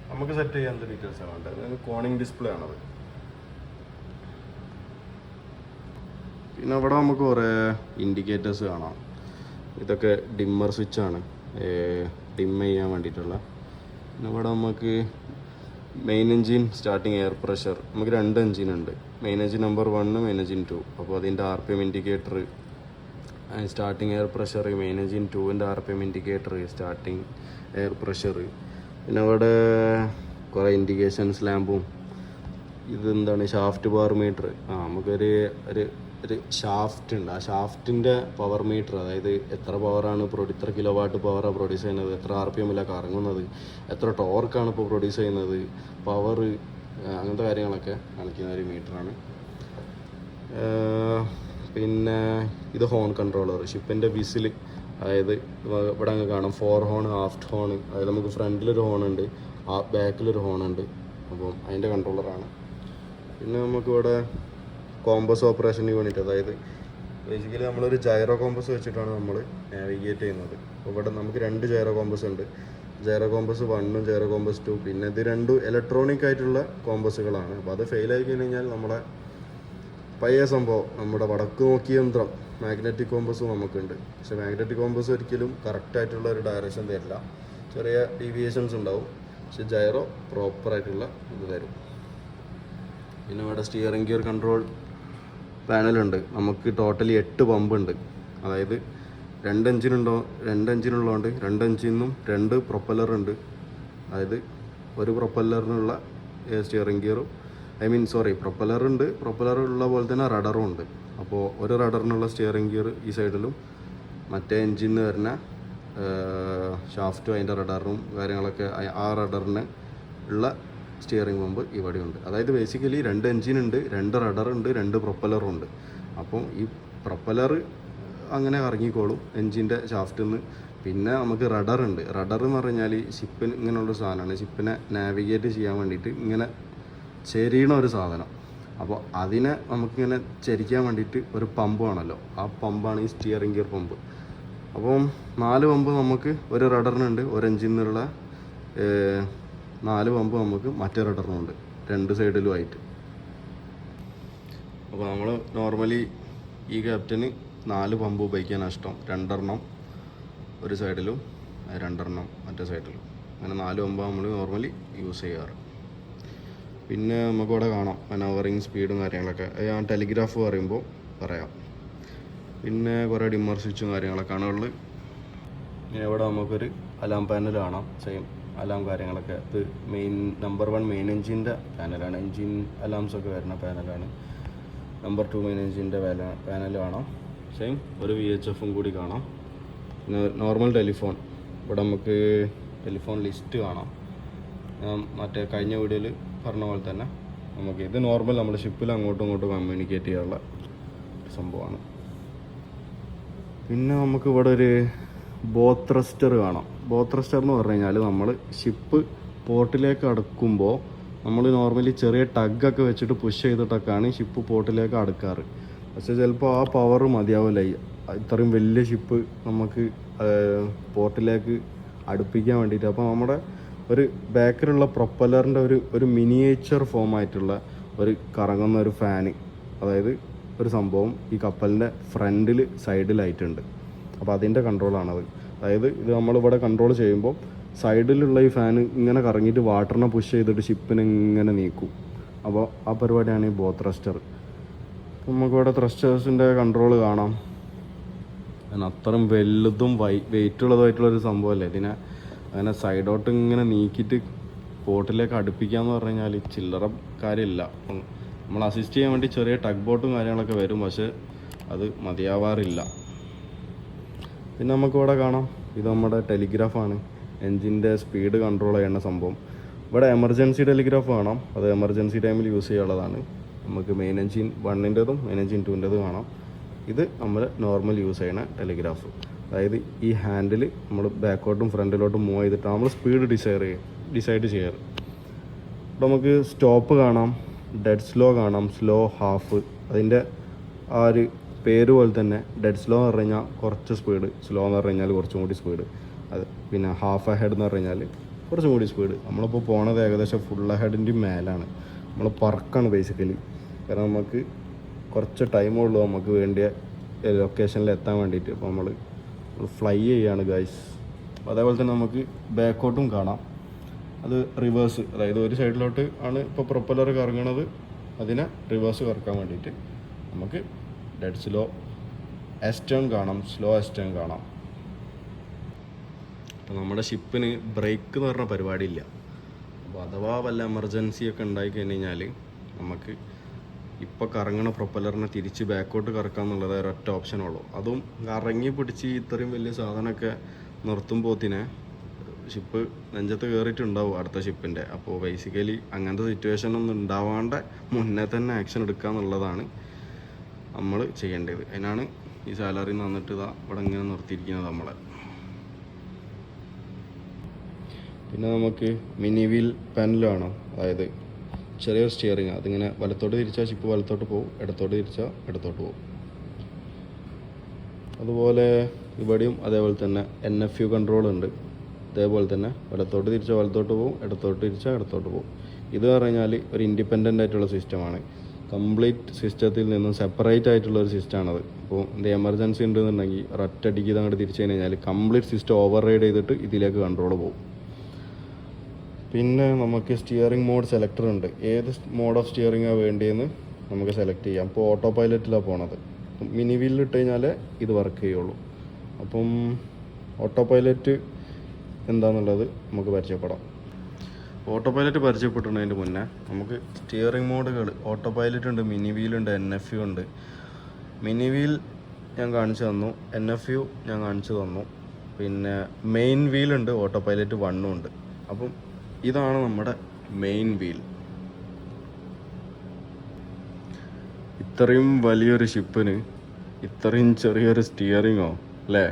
നമുക്ക് സെറ്റ് ചെയ്യാൻ ഡീറ്റെയിൽസാണ് വേണ്ടത്. കോണിംഗ് ഡിസ്പ്ലേ ആണത്. പിന്നെ ഇവിടെ നമുക്ക് കുറേ ഇൻഡിക്കേറ്റേഴ്സ് കാണാം. ഇതൊക്കെ ഡിമ്മർ സ്വിച്ചാണ്, ഡിം ചെയ്യാൻ വേണ്ടിയിട്ടുള്ള. പിന്നെ ഇവിടെ നമുക്ക് main engine starting air pressure, നമുക്ക് 2 എൻജിനുണ്ട്. Main engine number 1, main engine 2. അപ്പോൾ അതിൻ്റെ RPM indicator, starting air pressure, main engine 2ൻ്റെ RPM indicator, starting air pressure. പിന്നെ അവിടെ കുറേ ഇൻഡിക്കേഷൻസ് ലാമ്പും. ഇതെന്താണ്, ഷാഫ്റ്റ് പവർ മീറ്റർ. നമുക്കൊരു ഒരു ഷാഫ്റ്റ് ഉണ്ട്. ആ ഷാഫ്റ്റിൻ്റെ പവർ മീറ്റർ, അതായത് എത്ര പവറാണ് ഇത്ര കിലോ വാട്ട് പവറാണ് പ്രൊഡ്യൂസ് ചെയ്യുന്നത്, എത്ര RPMലാണ് കറങ്ങുന്നത്, എത്ര ടോർക്കാണ് ഇപ്പോൾ പ്രൊഡ്യൂസ് ചെയ്യുന്നത്, പവർ, അങ്ങനത്തെ കാര്യങ്ങളൊക്കെ കാണിക്കുന്ന ഒരു മീറ്ററാണ്. പിന്നെ ഇത് ഹോൺ കൺട്രോളർ, ഷിപ്പിൻ്റെ വിസിൽ. അതായത് ഇവിടെ അങ്ങ് കാണാം 4 ഹോൺ, ഹാഫ് ഹോൺ. അതായത് നമുക്ക് ഫ്രണ്ടിലൊരു ഹോണുണ്ട്, ബാക്കിലൊരു ഹോണുണ്ട്. അപ്പം അതിൻ്റെ കൺട്രോളറാണ്. പിന്നെ നമുക്കിവിടെ കോമ്പസ് ഓപ്പറേഷൻ യൂണിറ്റ്, അതായത് ബേസിക്കലി നമ്മളൊരു ജൈറോ കോമ്പസ് വെച്ചിട്ടാണ് നമ്മൾ നാവിഗേറ്റ് ചെയ്യുന്നത്. അപ്പോൾ ഇവിടെ നമുക്ക് 2 ജൈറോ കോമ്പസ് ഉണ്ട്, ജൈറോ കോമ്പസ് 1ഉം ജൈറോ കോമ്പസ് 2. പിന്നെ ഇത് 2 ഇലക്ട്രോണിക് ആയിട്ടുള്ള കോമ്പസുകളാണ്. അപ്പോൾ അത് ഫെയിൽ ആയി കഴിഞ്ഞാൽ നമ്മളെ പഴയ സംഭവം, നമ്മുടെ വടക്ക് നോക്കിയ യന്ത്രം മാഗ്നറ്റിക് കോമ്പസും നമുക്കുണ്ട്. പക്ഷേ മാഗ്നറ്റിക് കോമ്പസ് ഒരിക്കലും കറക്റ്റായിട്ടുള്ള ഒരു ഡയറക്ഷൻ തരില്ല, ചെറിയ ഡീവിയേഷൻസ് ഉണ്ടാവും. പക്ഷെ ജൈറോ പ്രോപ്പറായിട്ടുള്ള ഇത് തരും. പിന്നെ ഇവിടെ സ്റ്റിയറിംഗ് ഗിയർ കൺട്രോൾ പാനലുണ്ട്. നമുക്ക് ടോട്ടലി 8 പമ്പുണ്ട്. അതായത് 2 എഞ്ചിനുള്ളതുകൊണ്ട് 2 എഞ്ചിനും 2 പ്രൊപ്പല്ലറുണ്ട്. അതായത് ഒരു പ്രൊപ്പല്ലറിനുള്ള സ്റ്റിയറിംഗ് ഗിയറും, പ്രൊപ്പല്ലറുണ്ട്. പ്രൊപ്പല്ലറുള്ള പോലെ തന്നെ റഡറും ഉണ്ട്. അപ്പോൾ ഒരു റഡറിനുള്ള സ്റ്റിയറിംഗ് ഗിയർ ഈ സൈഡിലും, മറ്റേ എഞ്ചിന് വരുന്ന ഷാഫ്റ്റും അതിൻ്റെ റഡറും കാര്യങ്ങളൊക്കെ, ആ റഡറിന് ഉള്ള സ്റ്റിയറിംഗ് പമ്പ് ഇവിടെയുണ്ട്. അതായത് ബേസിക്കലി 2 എഞ്ചിനുണ്ട്, 2 റഡറുണ്ട്, 2 പ്രൊപ്പല്ലറും ഉണ്ട്. അപ്പം ഈ പ്രൊപ്പല്ലർ അങ്ങനെ ഇറങ്ങിക്കോളും എഞ്ചിൻ്റെ ഷാഫ്റ്റിൽ നിന്ന്. പിന്നെ നമുക്ക് റഡറുണ്ട്. റഡർ എന്ന് പറഞ്ഞാൽ ഷിപ്പിന് ഇങ്ങനെയുള്ളൊരു സാധനമാണ്, ഷിപ്പിനെ നാവിഗേറ്റ് ചെയ്യാൻ വേണ്ടിയിട്ട് ഇങ്ങനെ ചെരിയണ ഒരു സാധനം. അപ്പോൾ അതിനെ നമുക്കിങ്ങനെ ചരിക്കാൻ വേണ്ടിയിട്ട് ഒരു പമ്പ് ആണല്ലോ, ആ പമ്പാണ് ഈ സ്റ്റിയറിംഗ് ഗിയർ പമ്പ്. അപ്പം 4 പമ്പ് നമുക്ക് ഒരു റഡറിനുണ്ട്, ഒരു എഞ്ചിനുള്ള 4 പമ്പ് നമുക്ക് മറ്റേ റഡറിനുണ്ട്, 2 സൈഡിലുമായിട്ട്. അപ്പോൾ നമ്മൾ നോർമലി ഈ ക്യാപ്റ്റന് 4 പമ്പ് ഉപയോഗിക്കാനാണ് ഇഷ്ടം. 2 എണ്ണം ഒരു സൈഡിലും 2 എണ്ണം മറ്റേ സൈഡിലും, അങ്ങനെ 4 പമ്പ് നമ്മൾ നോർമലി യൂസ് ചെയ്യാറ്. പിന്നെ നമുക്കിവിടെ കാണാം മനോവറിങ് സ്പീഡും കാര്യങ്ങളൊക്കെ, ഞാൻ ടെലിഗ്രാഫ് പറയുമ്പോൾ പറയാം. പിന്നെ കുറേ ഡിമ്മർ സ്വിച്ചും കാര്യങ്ങളൊക്കെയാണ് ഉള്ളത്. പിന്നെ ഇവിടെ നമുക്കൊരു അലാം പാനൽ കാണാം, സെയിം അലാം കാര്യങ്ങളൊക്കെ. ഇത് നമ്പർ 1 മെയിൻ എഞ്ചിൻ്റെ പാനലാണ്, എഞ്ചിൻ അലാംസൊക്കെ വരുന്ന പാനലാണ്. നമ്പർ 2 മെയിൻ എഞ്ചിൻ്റെ പാനൽ കാണാം, സെയിം ഒരു VHFും കൂടി കാണാം. പിന്നെ നോർമൽ ടെലിഫോൺ, ഇവിടെ നമുക്ക് ടെലിഫോൺ ലിസ്റ്റ് കാണാം. മറ്റേ കഴിഞ്ഞ വീഡിയോയിൽ പറഞ്ഞ പോലെ തന്നെ നമുക്ക് ഇത് നോർമൽ നമ്മുടെ ഷിപ്പിൽ അങ്ങോട്ടും ഇങ്ങോട്ടും കമ്മ്യൂണിക്കേറ്റ് ചെയ്യാനുള്ള സംഭവമാണ്. പിന്നെ നമുക്ക് ഇവിടെ ഒരു ബോത്രസ്റ്റർ കാണാം. ബോത്രസ്റ്റർ എന്ന് പറഞ്ഞു കഴിഞ്ഞാൽ നമ്മൾ ഷിപ്പ് പോർട്ടിലേക്ക് അടുക്കുമ്പോൾ നമ്മൾ നോർമലി ചെറിയ ടഗ്ഗൊക്കെ വെച്ചിട്ട് പുഷ് ചെയ്തിട്ടൊക്കെയാണ് ഷിപ്പ് പോർട്ടിലേക്ക് അടുക്കാറ്. പക്ഷെ ചിലപ്പോൾ ആ പവർ മതിയാവില്ല ഇത്രയും വലിയ ഷിപ്പ് നമുക്ക് പോർട്ടിലേക്ക് അടുപ്പിക്കാൻ വേണ്ടിയിട്ട്. അപ്പോൾ നമ്മുടെ ഒരു ബാക്കിലുള്ള പ്രൊപ്പല്ലറിൻ്റെ ഒരു മിനിയേച്ചർ ഫോമായിട്ടുള്ള ഒരു കറങ്ങുന്ന ഒരു ഫാന്, അതായത് ഒരു സംഭവം ഈ കപ്പലിൻ്റെ ഫ്രണ്ടിൽ സൈഡിലായിട്ടുണ്ട്. അപ്പോൾ അതിൻ്റെ കൺട്രോളാണത്. അതായത് ഇത് നമ്മളിവിടെ കൺട്രോൾ ചെയ്യുമ്പോൾ സൈഡിലുള്ള ഈ ഫാന് ഇങ്ങനെ കറങ്ങിയിട്ട് വാട്ടറിനെ പുഷ് ചെയ്തിട്ട് ഷിപ്പിനെ ഇങ്ങനെ നീക്കും. അപ്പോൾ ആ പരിപാടിയാണ് ഈ ബോ ത്രസ്റ്റർ. നമുക്കിവിടെ ത്രസ്റ്റേഴ്സിൻ്റെ കൺട്രോൾ കാണാം. അത്രയും വലുതും വെയിറ്റുള്ളതായിട്ടുള്ളൊരു സംഭവമല്ലേ. ഇതിനെ അങ്ങനെ സൈഡോട്ട് ഇങ്ങനെ നീക്കിയിട്ട് പോർട്ടിലേക്ക് അടുപ്പിക്കാന്ന് പറഞ്ഞു കഴിഞ്ഞാൽ ചില്ലറ കാര്യമില്ല. നമ്മൾ അസിസ്റ്റ് ചെയ്യാൻ വേണ്ടി ചെറിയ ടഗ് ബോട്ടും കാര്യങ്ങളൊക്കെ വരും, പക്ഷെ അത് മതിയാവാറില്ല. പിന്നെ നമുക്കിവിടെ കാണാം, ഇത് നമ്മുടെ ടെലിഗ്രാഫാണ്, എൻജിൻ്റെ സ്പീഡ് കൺട്രോൾ ചെയ്യുന്ന സംഭവം. ഇവിടെ എമർജൻസി ടെലിഗ്രാഫ് കാണാം, അത് എമർജൻസി ടൈമിൽ യൂസ് ചെയ്യാനുള്ളതാണ്. നമുക്ക് മെയിൻ എൻജിൻ 1-ൻ്റെതും മെയിൻ എൻജിൻ 2-ൻ്റെതും കാണാം. ഇത് നമ്മൾ നോർമൽ യൂസ് ചെയ്യുന്ന ടെലിഗ്രാഫ്. അതായത് ഈ ഹാൻഡിൽ നമ്മൾ ബാക്കോട്ടും ഫ്രണ്ടിലോട്ടും മൂവ് ചെയ്തിട്ട് നമ്മൾ സ്പീഡ് ഡിസൈഡ് ചെയ്യാറ്. ഇവിടെ നമുക്ക് സ്റ്റോപ്പ് കാണാം, ഡെഡ് സ്ലോ കാണാം, സ്ലോ ഹാഫ്. അതിൻ്റെ ആ ഒരു പേര് പോലെ തന്നെ ഡെഡ് സ്ലോ എന്ന് പറഞ്ഞു കഴിഞ്ഞാൽ കുറച്ച് സ്പീഡ്, സ്ലോ എന്ന് പറഞ്ഞു കഴിഞ്ഞാൽ കുറച്ചും കൂടി സ്പീഡ്. അത് പിന്നെ ഹാഫ് അഹെഡ് എന്ന് പറഞ്ഞു കഴിഞ്ഞാൽ കുറച്ചും കൂടി സ്പീഡ്. നമ്മളിപ്പോൾ പോണത് ഏകദേശം ഫുൾ അഹെഡിൻ്റെ മേലാണ്. നമ്മൾ പറക്കാണ് ബേസിക്കലി. കാരണം നമുക്ക് കുറച്ച് ടൈമുള്ളൂ നമുക്ക് വേണ്ടിയ ലൊക്കേഷനിൽ എത്താൻ വേണ്ടിയിട്ട്. അപ്പോൾ നമ്മൾ ഫ്ലൈ ചെയ്യാണ് ഗൈസ്. അതേപോലെ തന്നെ നമുക്ക് ബാക്കോട്ടും കാണാം, അത് റിവേഴ്സ്. അതായത് ഒരു സൈഡിലോട്ട് ആണ് ഇപ്പോൾ പ്രൊപ്പല്ലർ കറങ്ങണത്, അതിനെ റിവേഴ്സ് കറക്കാൻ വേണ്ടിയിട്ട് നമുക്ക് ഡെഡ് സ്ലോ എസ്റ്റേൺ കാണാം, സ്ലോ എസ്റ്റേൺ കാണാം. അപ്പോൾ നമ്മുടെ ഷിപ്പിന് ബ്രേക്ക് എന്ന് പറഞ്ഞ പരിപാടിയില്ല. അപ്പോൾ അഥവാ വല്ല എമർജൻസി ഒക്കെ ഉണ്ടായി കഴിഞ്ഞ് കഴിഞ്ഞാൽ നമുക്ക് ഇപ്പോൾ കറങ്ങണ പ്രൊപ്പല്ലറിനെ തിരിച്ച് ബാക്കോട്ട് കറക്കുക എന്നുള്ളത് ഒരൊറ്റ ഓപ്ഷനുള്ളൂ. അതും കറങ്ങി പിടിച്ച് ഇത്രയും വലിയ സാധനമൊക്കെ നിർത്തുമ്പോഴത്തേനെ ഷിപ്പ് നെഞ്ചത്ത് കയറിയിട്ടുണ്ടാവും അടുത്ത ഷിപ്പിൻ്റെ. അപ്പോൾ ബേസിക്കലി അങ്ങനത്തെ സിറ്റുവേഷൻ ഒന്നും ഉണ്ടാവാണ്ട് മുന്നേ തന്നെ ആക്ഷൻ എടുക്കുക എന്നുള്ളതാണ് നമ്മൾ ചെയ്യേണ്ടത്. അതിനാണ് ഈ സാലറി വന്നിട്ട് ഇവിടെ ഇങ്ങനെ നിർത്തിയിരിക്കുന്നത് നമ്മളെ. പിന്നെ നമുക്ക് മിനി വീൽ പാനലാണ്, അതായത് ചെറിയൊരു സ്റ്റിയറിങ്. അതിങ്ങനെ വലത്തോട്ട് തിരിച്ചാൽ ഷിപ്പ് വലത്തോട്ട് പോകും, ഇടത്തോട്ട് തിരിച്ചാൽ ഇടത്തോട്ട് പോകും. അതുപോലെ ഇവിടെയും അതേപോലെ തന്നെ NFU കൺട്രോൾ ഉണ്ട്. അതേപോലെ തന്നെ വലത്തോട്ട് തിരിച്ചാൽ വലത്തോട്ട് പോകും, ഇടത്തോട്ട് തിരിച്ചാൽ ഇടത്തോട്ട് പോകും. ഇത് പറഞ്ഞാൽ ഒരു ഇൻഡിപെൻഡൻ്റ് ആയിട്ടുള്ള സിസ്റ്റമാണ്. കംപ്ലീറ്റ് സിസ്റ്റത്തിൽ നിന്നും സെപ്പറേറ്റ് ആയിട്ടുള്ള ഒരു സിസ്റ്റമാണത്. അപ്പോൾ എന്ത് എമർജൻസി ഉണ്ടെന്നുണ്ടെങ്കിൽ ഒരൊറ്റടിക്ക് ഇത് അങ്ങോട്ട് തിരിച്ചു കഴിഞ്ഞാൽ കംപ്ലീറ്റ് സിസ്റ്റം ഓവർ റൈഡ് ചെയ്തിട്ട് ഇതിലേക്ക് കൺട്രോൾ പോകും. പിന്നെ നമുക്ക് സ്റ്റിയറിംഗ് മോഡ് സെലക്ടർ ഉണ്ട്. ഏത് മോഡ് ഓഫ് സ്റ്റിയറിംഗാണ് വേണ്ടിയെന്ന് നമുക്ക് സെലക്ട് ചെയ്യാം. ഇപ്പോൾ ഓട്ടോ പൈലറ്റിലാണ് പോണത്. മിനി വീലിൽ ഇട്ട് കഴിഞ്ഞാൽ ഇത് വർക്ക് ചെയ്യുള്ളൂ. അപ്പം ഓട്ടോ പൈലറ്റ് എന്താണെന്നുള്ളത് നമുക്ക് പരിചയപ്പെടാം. ഓട്ടോ പൈലറ്റ് പരിചയപ്പെട്ടുന്നതിന് മുന്നേ നമുക്ക് സ്റ്റിയറിംഗ് മോഡുകൾ ഓട്ടോ പൈലറ്റ് ഉണ്ട്, മിനി വീലുണ്ട്, NFU ഉണ്ട്. മിനി വീൽ ഞാൻ കാണിച്ചു തന്നു, NFU ഞാൻ കാണിച്ചു തന്നു. പിന്നെ മെയിൻ വീലുണ്ട്, ഓട്ടോ പൈലറ്റ് 1 ഉണ്ട്. അപ്പം ഇതാണ് നമ്മുടെ മെയിൻ വീൽ. ഇത്രയും വലിയൊരു ഷിപ്പിന് ഇത്രയും ചെറിയൊരു സ്റ്റിയറിങ്ങോ അല്ലേ?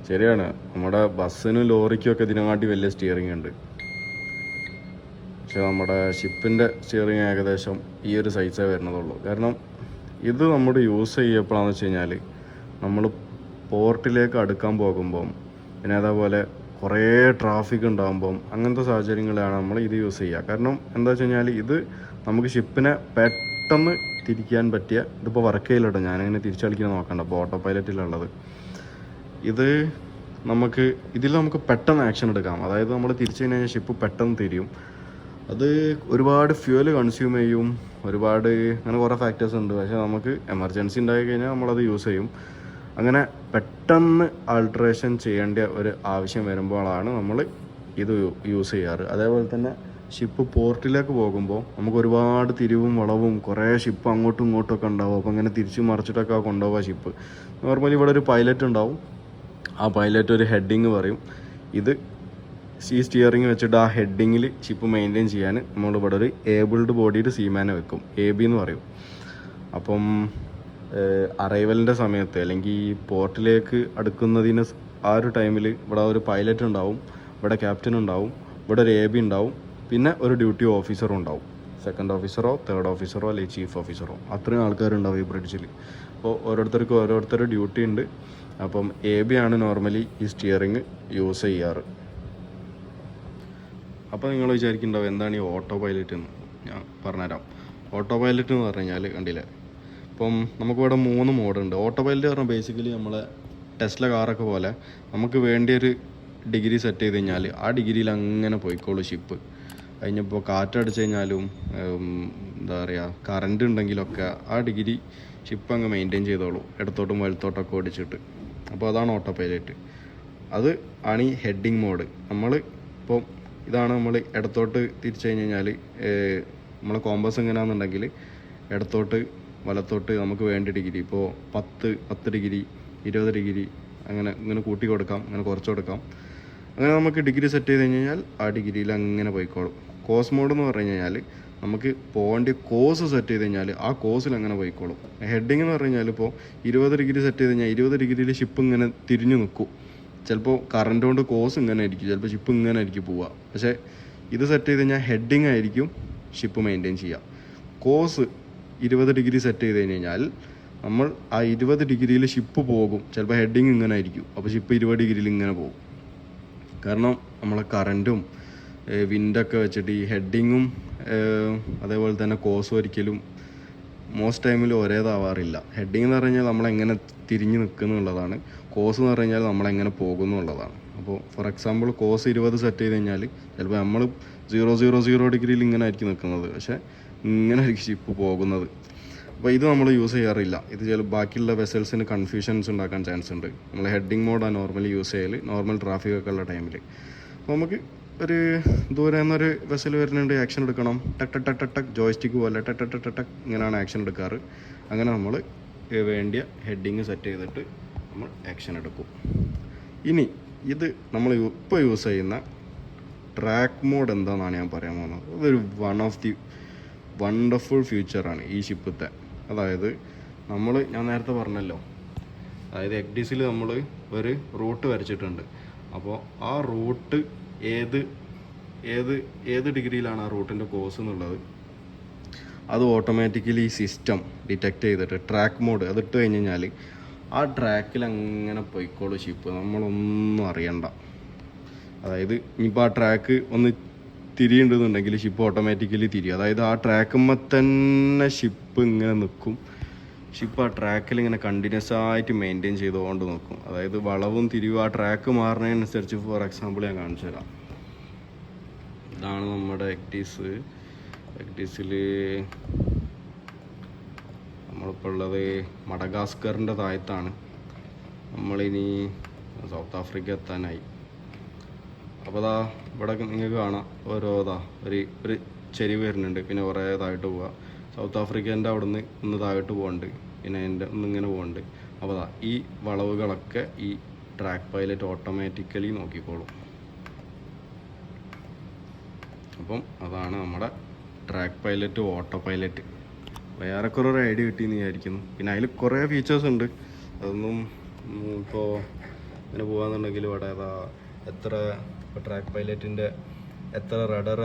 ശരിയാണ്, നമ്മുടെ ബസ്സിനും ലോറിക്കും ഒക്കെ ഇതിനെക്കാട്ടി വലിയ സ്റ്റിയറിംഗ് ഉണ്ട്. പക്ഷെ നമ്മുടെ ഷിപ്പിൻ്റെ സ്റ്റിയറിംഗ് ഏകദേശം ഈ ഒരു സൈസേ വരുന്നതുള്ളൂ. കാരണം ഇത് നമ്മൾ യൂസ് ചെയ്യപ്പോഴാണെന്ന് വെച്ച് കഴിഞ്ഞാൽ നമ്മൾ പോർട്ടിലേക്ക് അടുക്കാൻ പോകുമ്പം, പിന്നെ അതേപോലെ കുറേ ട്രാഫിക് ഉണ്ടാകുമ്പം, അങ്ങനത്തെ സാഹചര്യങ്ങളാണ് നമ്മൾ ഇത് യൂസ് ചെയ്യുക. കാരണം എന്താ വെച്ച് കഴിഞ്ഞാൽ ഇത് നമുക്ക് ഷിപ്പിനെ പെട്ടെന്ന് തിരിക്കാൻ പറ്റിയ, ഇതിപ്പോൾ വർക്ക് ചെയ്യില്ലട്ടോ, ഞാനിങ്ങനെ തിരിച്ചടിക്കാൻ നോക്കണ്ട, ഇപ്പോൾ ഓട്ടോ പൈലറ്റിലുള്ളത്. ഇത് ഇതിൽ നമുക്ക് പെട്ടെന്ന് ആക്ഷൻ എടുക്കാം. അതായത് നമ്മൾ തിരിച്ചു കഴിഞ്ഞാൽ ഷിപ്പ് പെട്ടെന്ന് തിരിയും. അത് ഒരുപാട് ഫ്യൂവൽ കൺസ്യൂം ചെയ്യും, ഒരുപാട് അങ്ങനെ കുറേ ഫാക്ടേഴ്സ് ഉണ്ട്. പക്ഷേ നമുക്ക് എമർജൻസി ഉണ്ടായി കഴിഞ്ഞാൽ നമ്മളത് യൂസ് ചെയ്യും. അങ്ങനെ പെട്ടെന്ന് ആൾട്രേഷൻ ചെയ്യേണ്ട ഒരു ആവശ്യം വരുമ്പോഴാണ് നമ്മൾ ഇത് യൂസ് ചെയ്യാറ്. അതേപോലെ തന്നെ ഷിപ്പ് പോർട്ടിലേക്ക് പോകുമ്പോൾ നമുക്ക് ഒരുപാട് തിരിവും വളവും കുറേ ഷിപ്പ് അങ്ങോട്ടും ഇങ്ങോട്ടും ഒക്കെ ഉണ്ടാവും. അപ്പോൾ അങ്ങനെ തിരിച്ച് മറിച്ചിട്ടൊക്കെ കൊണ്ടുപോകുക ഷിപ്പ്. നോർമലി ഇവിടെ ഒരു പൈലറ്റ് ഉണ്ടാവും, ആ പൈലറ്റ് ഒരു ഹെഡിങ് പറയും. ഇത് സ്റ്റിയറിങ് വെച്ചിട്ട് ആ ഹെഡിങ്ങിൽ ഷിപ്പ് മെയിൻറ്റെയിൻ ചെയ്യാൻ നമ്മളിവിടെ ഒരു ഏബിൾഡ് ബോഡിയുടെ സീമാനെ വെക്കും, AB എന്ന് പറയും. അപ്പം അറൈവലിൻ്റെ സമയത്ത് അല്ലെങ്കിൽ പോർട്ടിലേക്ക് അടുക്കുന്നതിന് ആ ഒരു ടൈമിൽ ഇവിടെ ഒരു പൈലറ്റ് ഉണ്ടാവും, ഇവിടെ ക്യാപ്റ്റൻ ഉണ്ടാവും, ഇവിടെ ഒരു AB ഉണ്ടാവും, പിന്നെ ഒരു ഡ്യൂട്ടി ഓഫീസറും ഉണ്ടാവും. സെക്കൻഡ് ഓഫീസറോ തേർഡ് ഓഫീസറോ അല്ലെങ്കിൽ ചീഫ് ഓഫീസറോ അത്രയും ആൾക്കാരുണ്ടാവും ഈ ബ്രിഡ്ജിൽ. അപ്പോൾ ഓരോരുത്തർക്കും ഓരോരുത്തരുടെ ഡ്യൂട്ടി ഉണ്ട്. അപ്പം AB ആണ് നോർമലി ഈ സ്റ്റിയറിങ് യൂസ് ചെയ്യാറ്. അപ്പോൾ നിങ്ങൾ വിചാരിക്കുന്നുണ്ടാവും എന്താണ് ഈ ഓട്ടോ പൈലറ്റ് എന്ന്. ഞാൻ പറഞ്ഞുതരാം. ഓട്ടോ പൈലറ്റ് എന്ന് പറഞ്ഞു കഴിഞ്ഞാൽ കണ്ടില്ലേ, ഇപ്പം നമുക്കിവിടെ 3 മോഡുണ്ട്. ഓട്ടോ പൈലറ്റ് പറഞ്ഞാൽ ബേസിക്കലി നമ്മളെ ടെസ്ല കാറൊക്കെ പോലെ നമുക്ക് വേണ്ടിയൊരു ഡിഗ്രി സെറ്റ് ചെയ്ത് കഴിഞ്ഞാൽ ആ ഡിഗ്രിയിൽ അങ്ങനെ പോയിക്കോളൂ ഷിപ്പ്. കഴിഞ്ഞപ്പോൾ കാറ്റടിച്ച് കഴിഞ്ഞാലും എന്താ പറയുക കറണ്ട് ഉണ്ടെങ്കിലൊക്കെ ആ ഡിഗ്രി ഷിപ്പ് അങ്ങ് മെയിൻറ്റെയിൻ ചെയ്തോളൂ, ഇടത്തോട്ടും വലത്തോട്ടൊക്കെ ഓടിച്ചിട്ട്. അപ്പോൾ അതാണ് ഓട്ടോ പൈലറ്റ്. അത് ആണ് ഈ ഹെഡിങ് മോഡ്. നമ്മൾ ഇപ്പോൾ ഇതാണ് നമ്മൾ ഇടത്തോട്ട് തിരിച്ചു കഴിഞ്ഞാൽ നമ്മളെ കോമ്പസ് എങ്ങനെയാണെന്നുണ്ടെങ്കിൽ ഇടത്തോട്ട് വലത്തോട്ട് നമുക്ക് വേണ്ട ഡിഗ്രി ഇപ്പോൾ 10 ഡിഗ്രി 20 ഡിഗ്രി അങ്ങനെ കൂട്ടി കൊടുക്കാം, അങ്ങനെ കുറച്ച് കൊടുക്കാം. അങ്ങനെ നമുക്ക് ഡിഗ്രി സെറ്റ് ചെയ്ത് കഴിഞ്ഞാൽ ആ ഡിഗ്രിയിൽ അങ്ങനെ പോയിക്കോളും. കോഴ്സ് മോഡ് എന്ന് പറഞ്ഞു കഴിഞ്ഞാൽ നമുക്ക് പോകേണ്ട കോഴ്സ് സെറ്റ് ചെയ്ത് കഴിഞ്ഞാൽ ആ കോഴ്സിൽ അങ്ങനെ പോയിക്കോളും. ഹെഡിങ് എന്ന് പറഞ്ഞു കഴിഞ്ഞാൽ ഇപ്പോൾ 20 ഡിഗ്രി സെറ്റ് ചെയ്ത് കഴിഞ്ഞാൽ 20 ഡിഗ്രിയിൽ ഷിപ്പ് ഇങ്ങനെ തിരിഞ്ഞു നിൽക്കും. ചിലപ്പോൾ കറണ്ട് കൊണ്ട് കോഴ്സ് ഇങ്ങനെ ആയിരിക്കും, ചിലപ്പോൾ ഷിപ്പ് ഇങ്ങനെ ആയിരിക്കും പോവുക. പക്ഷേ ഇത് സെറ്റ് ചെയ്ത് കഴിഞ്ഞാൽ ഹെഡിങ് ആയിരിക്കും ഷിപ്പ് മെയിൻറ്റെയിൻ ചെയ്യുക. കോഴ്സ് 20 ഡിഗ്രി സെറ്റ് ചെയ്ത് കഴിഞ്ഞാൽ നമ്മൾ ആ 20 ഡിഗ്രിയിൽ ഷിപ്പ് പോകും. ചിലപ്പോൾ ഹെഡിങ് ഇങ്ങനെ ആയിരിക്കും, അപ്പോൾ ഷിപ്പ് 20 ഡിഗ്രിയിൽ ഇങ്ങനെ പോകും. കാരണം നമ്മളെ കറൻറ്റും വിൻഡൊക്കെ വെച്ചിട്ട് ഈ ഹെഡിങ്ങും അതേപോലെ തന്നെ കോഴ്സും ഒരിക്കലും മോസ്റ്റ് ടൈമിൽ ഒരേതാവാറില്ല. ഹെഡിങ് എന്ന് പറഞ്ഞു കഴിഞ്ഞാൽ നമ്മളെങ്ങനെ തിരിഞ്ഞ് നിൽക്കുന്നുള്ളതാണ്, കോഴ്സ് എന്ന് പറഞ്ഞു കഴിഞ്ഞാൽ നമ്മളെങ്ങനെ പോകുന്നുള്ളതാണ്. അപ്പോൾ ഫോർ എക്സാമ്പിൾ കോഴ്സ് 20 സെറ്റ് ചെയ്ത് കഴിഞ്ഞാൽ ചിലപ്പോൾ നമ്മൾ 000 ഡിഗ്രിയിൽ ഇങ്ങനെ ആയിരിക്കും നിൽക്കുന്നത്, പക്ഷേ ഇങ്ങനെ ആയിരിക്കും ഷിപ്പ് പോകുന്നത്. അപ്പോൾ ഇത് നമ്മൾ യൂസ് ചെയ്യാറില്ല. ഇത് ബാക്കിയുള്ള വെസൽസിന് കൺഫ്യൂഷൻസ് ഉണ്ടാക്കാൻ ചാൻസ് ഉണ്ട്. നമ്മൾ ഹെഡിങ് മോഡാണ് നോർമലി യൂസ് ചെയ്യൽ, നോർമൽ ട്രാഫിക് ഒക്കെ ഉള്ള ടൈമിൽ. അപ്പോൾ നമുക്ക് ഒരു ദൂരെ നിന്നൊരു വെസൽ വരുന്നുണ്ട്, ആക്ഷൻ എടുക്കണം, ടക്ക് ടക്ക് ടക്ക് ടക്ക് ജോയ്സ്റ്റിക്ക് പോലെ ടക്ക് ടക്ക് ടക്ക് ടക്ക് ഇങ്ങനെയാണ് ആക്ഷൻ എടുക്കാറ്. അങ്ങനെ നമ്മൾ വേണ്ടിയ ഹെഡിങ് സെറ്റ് ചെയ്തിട്ട് നമ്മൾ ആക്ഷൻ എടുക്കും. ഇനി ഇത് നമ്മൾ ഇപ്പോൾ യൂസ് ചെയ്യുന്ന ട്രാക്ക് മോഡ് എന്താണെന്നാണ് ഞാൻ പറയാൻ പോകുന്നത്. അതൊരു വൺ ഓഫ് ദി വണ്ടർഫുൾ ഫ്യൂച്ചറാണ് ഈ ഷിപ്പത്തെ. അതായത് ഞാൻ നേരത്തെ പറഞ്ഞല്ലോ, അതായത് എക്ഡിസിൽ നമ്മൾ ഒരു റൂട്ട് വരച്ചിട്ടുണ്ട്. അപ്പോൾ ആ റൂട്ട് ഏത് ഡിഗ്രിയിലാണ് ആ റൂട്ടിൻ്റെ കോഴ്സ് എന്നുള്ളത് അത് ഓട്ടോമാറ്റിക്കലി സിസ്റ്റം ഡിറ്റക്റ്റ് ചെയ്തിട്ട് ട്രാക്ക് മോഡ് അതിട്ട് കഴിഞ്ഞ് കഴിഞ്ഞാൽ ആ ട്രാക്കിൽ അങ്ങനെ പോയിക്കോളൂ ഷിപ്പ്, നമ്മളൊന്നും അറിയണ്ട. അതായത് ഇനിയിപ്പോൾ ആ ട്രാക്ക് ഒന്ന് തിരിയുണ്ടെന്നുണ്ടെങ്കിൽ ഷിപ്പ് ഓട്ടോമാറ്റിക്കലി തിരിയും. അതായത് ആ ട്രാക്കുമ്പോൾ തന്നെ ഷിപ്പ് ഇങ്ങനെ നിൽക്കും. ഷിപ്പ് ആ ട്രാക്കിൽ ഇങ്ങനെ കണ്ടിന്യൂസ് ആയിട്ട് മെയിൻറ്റെയിൻ ചെയ്തുകൊണ്ട് നിൽക്കും. അതായത് വളവും തിരിവും ആ ട്രാക്ക് മാറുന്നതിനനുസരിച്ച് ഫോർ എക്സാമ്പിൾ ഞാൻ കാണിച്ചു തരാം. ഇതാണ് നമ്മുടെ എക്ടീസിൽ നമ്മളിപ്പോൾ ഉള്ളത് മഡഗാസ്കറിൻ്റെ താഴത്താണ്. നമ്മളിനി സൗത്ത് ആഫ്രിക്ക എത്താനായി. അപ്പോൾ അതാ ഇവിടെ നിങ്ങൾക്ക് കാണാം ഒരു ചെരിവ് വരുന്നുണ്ട്, പിന്നെ കുറേ താഴോട്ട് പോവുക. സൗത്ത് ആഫ്രിക്കേൻ്റെ അവിടെ നിന്ന് ഒന്ന് താഴോട്ട് പോകുന്നുണ്ട്, പിന്നെ എൻ്റെ ഒന്നിങ്ങനെ പോകുന്നുണ്ട്. അപ്പോൾ അതാ ഈ വളവുകളൊക്കെ ഈ ട്രാക്ക് പൈലറ്റ് ഓട്ടോമാറ്റിക്കലി നോക്കിക്കോളും. അപ്പം അതാണ് നമ്മുടെ ട്രാക്ക് പൈലറ്റ് ഓട്ടോ പൈലറ്റ്. വേറെക്കുറെ ഒരു ഐഡിയ കിട്ടിയെന്ന് വിചാരിക്കുന്നു. പിന്നെ അതിൽ കുറേ ഫീച്ചേഴ്സ് ഉണ്ട്. അതൊന്നും ഇപ്പോൾ ഇങ്ങനെ പോകാന്നുണ്ടെങ്കിൽ ഇവിടെ ഇപ്പോൾ ട്രാക്ക് പൈലറ്റിൻ്റെ എത്ര റഡർ